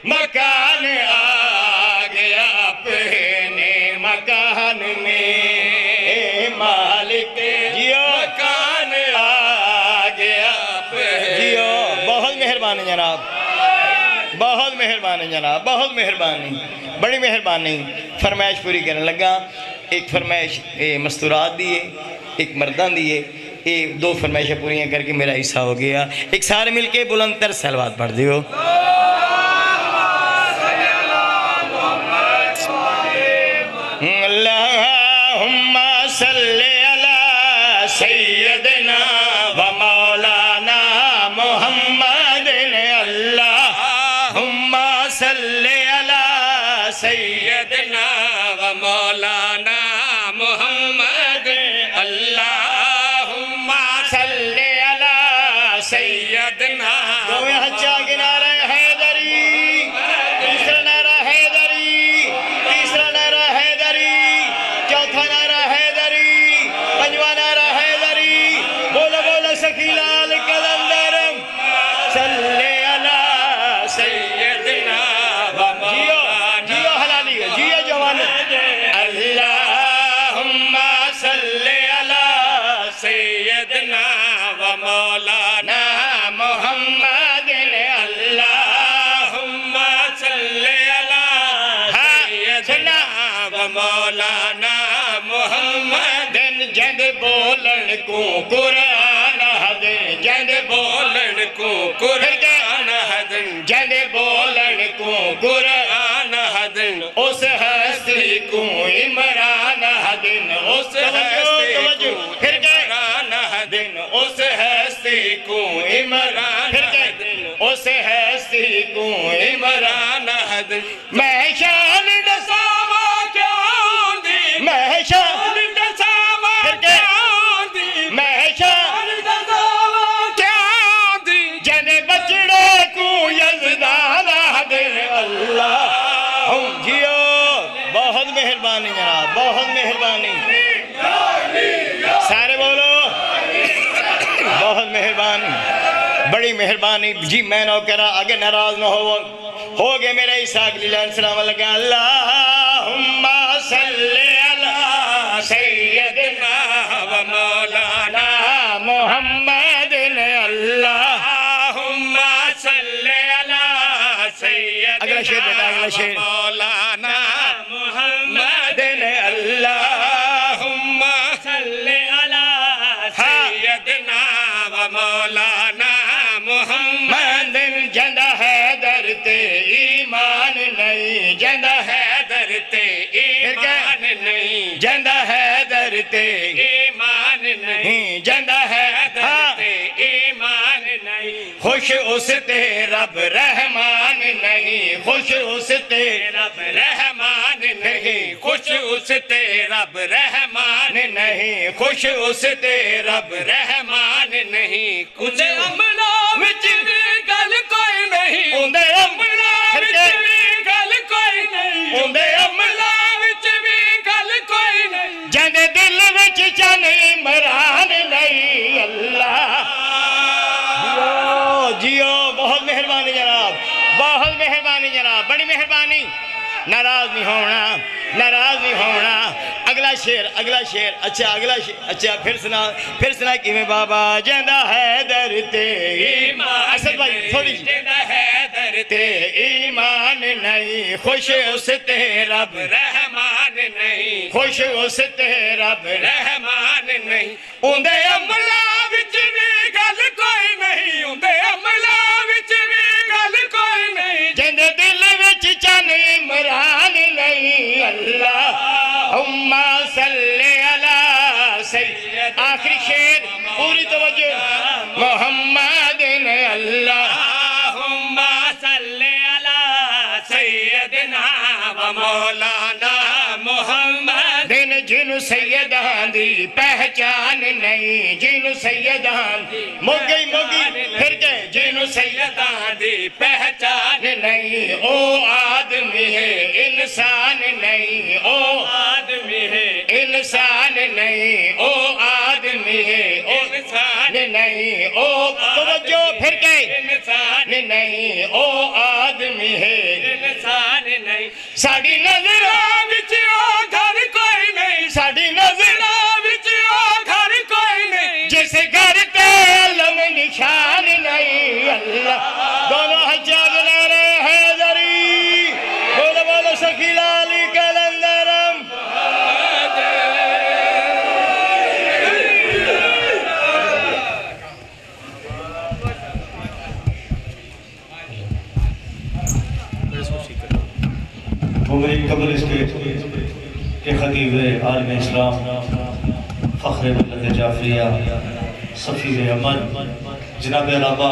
مکان آ گیا اپنے مکان میں، مالک مکان آ گیا جیو. بہت مہربانی جناب، بہت مہربانی جناب، بہت مہربانی، بڑی مہربانی. فرمائش پوری کرنے لگا. ایک فرمائش مستورات دیئے، ایک مردان دیئے. یہ دو فرمائشیں پوریاں کر کے میرا حصہ ہو گیا. ایک سارے مل کے بلند تر صلوات پڑھ دیو. اللہم صلی علی سیدنا و مولانا محمد. اللہم صلی علی سیدنا و مولانا محمد. اللہم صلی علی سیدنا. دو یہاں چاہ گنارہ حیدری، تیسرا نعرہ حیدری، تیسرا نعرہ حیدری، چوتھا نعرہ حیدری، پنجواں نعرہ حیدری. بولو بولو سخی لال قلندر صلی علی سیدنا و مولانا. جیو حلالی ہے، جیو جوان. اللہم صلی علی بولن کو قرآن حدن جند بولن کو قرآن حدن جند بولن کو قرآن حدن اس ہستی کو عمران حدن اس ہستی کو عمران حدن اس ہستی کو عمران حدن اس ہستی کو عمران حدن میں شان دساوا کیوں دی میں شان دساوا کیوں دی میں شان دساوا کیوں دی جن بچڑے کو یزدان حدن اللہ ہم جیو بہت مہربانی جناب بہت مہربانی سارے بولو بہت مہربانی بڑی مہربانی جی میں نو کرا آگے ناراض نہ ہو گئے میرے عیسیٰ علیہ السلام لگا اللہم صلی علی سیدنا و مولانا محمد اللہم صلی علی سیدنا اگلا شیر بیٹا اگلا شیر مولانا محمد اللہم صلی علی سیدنا و مولانا محمد جندہ حیدر تے ایمان نہیں جندہ حیدر تے ایمان نہیں جندہ حیدر تے ایمان نہیں جندہ حیدر تے ایمان نہیں خوش اس تے رب رحمان نہیں خوش اس تے رب رحمان نہیں خوش اس تے رب رحمان نہیں خوش اس تے رب رحمان نہیں کچھ عملہ وچ بھی گل کوئی نہیں اندے عملہ وچ بھی گل کوئی نہیں اندے عملہ وچ بھی گل کوئی نہیں جندے دل وچ چن عمران نہیں اللہ جیو بہت مہربانی جناب بہت مہربانی جناب بڑی مہربانی ناراض نہیں ہونا ناراض نہیں ہونا اگلا شیر اچھا اگلا شیر اچھا پھر سنا کہ میں بابا جندہ حیدر تے ایمان اسد بھائی تھوڑی جندہ حیدر تے ایمان نہیں خوش اس تے رب رحمان نہیں خوش اس تے رب رحمان نہیں اندے عملہ وچ بھی گل کوئی نہیں اندے عملہ وچ بھی گل کوئی نہیں جندے دل وچ چن عمران نہیں اللہم صلی علی سید آخری شیر پوری توجہ محمد اللہم صلی علی سیدنا و مولانا محمد جن سیدان دی پہچان نہیں جن سیدان موگی پھر کہ جن سیدان دی پہچان نہیں او آدمی ہے انسان نہیں او آدمی ہے انسان نہیں او آدمی ہے انسان نہیں او توجہ پھر کہ انسان نہیں او آدمی ہے انسان نہیں ساڑی نظر وچ او گھر کوئی نہیں ساڑی نظر وچ او گھر کوئی نہیں جس گھر تے علم نشان نہیں اللہ دونوں حجاج نعرہ حیدری بولو بولو شکیل علی کلندرم میری قبر اسٹیٹ کے خطیب عالم اسلام فخر ملت جعفریہ سفیر امن جناب علامہ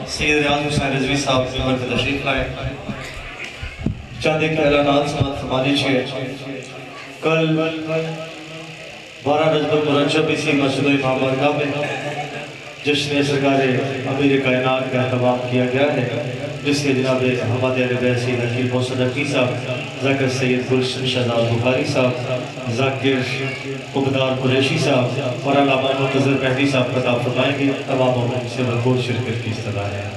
سید ریاض حسین رضوی صاحب محور کے تشریف لائے چاندے کے اعلانات سماعت فرمانی چھے کل 12 رجب المرجب اسی مسجد امام بارگاہ میں جشن سرکار امیر کائنات کا اہتمام کیا گیا ہے جس کے جناب حماد علی بیسی نقیل محسن نقی صاحب ذاکر سید گلشن شہزاد بخاری صاحب ذاکر عبدار قریشی صاحب اور علامہ منتظر مہدی صاحب خطاب فرمائیں گے تمام سے بھرپور شرکت کی استدعا ہے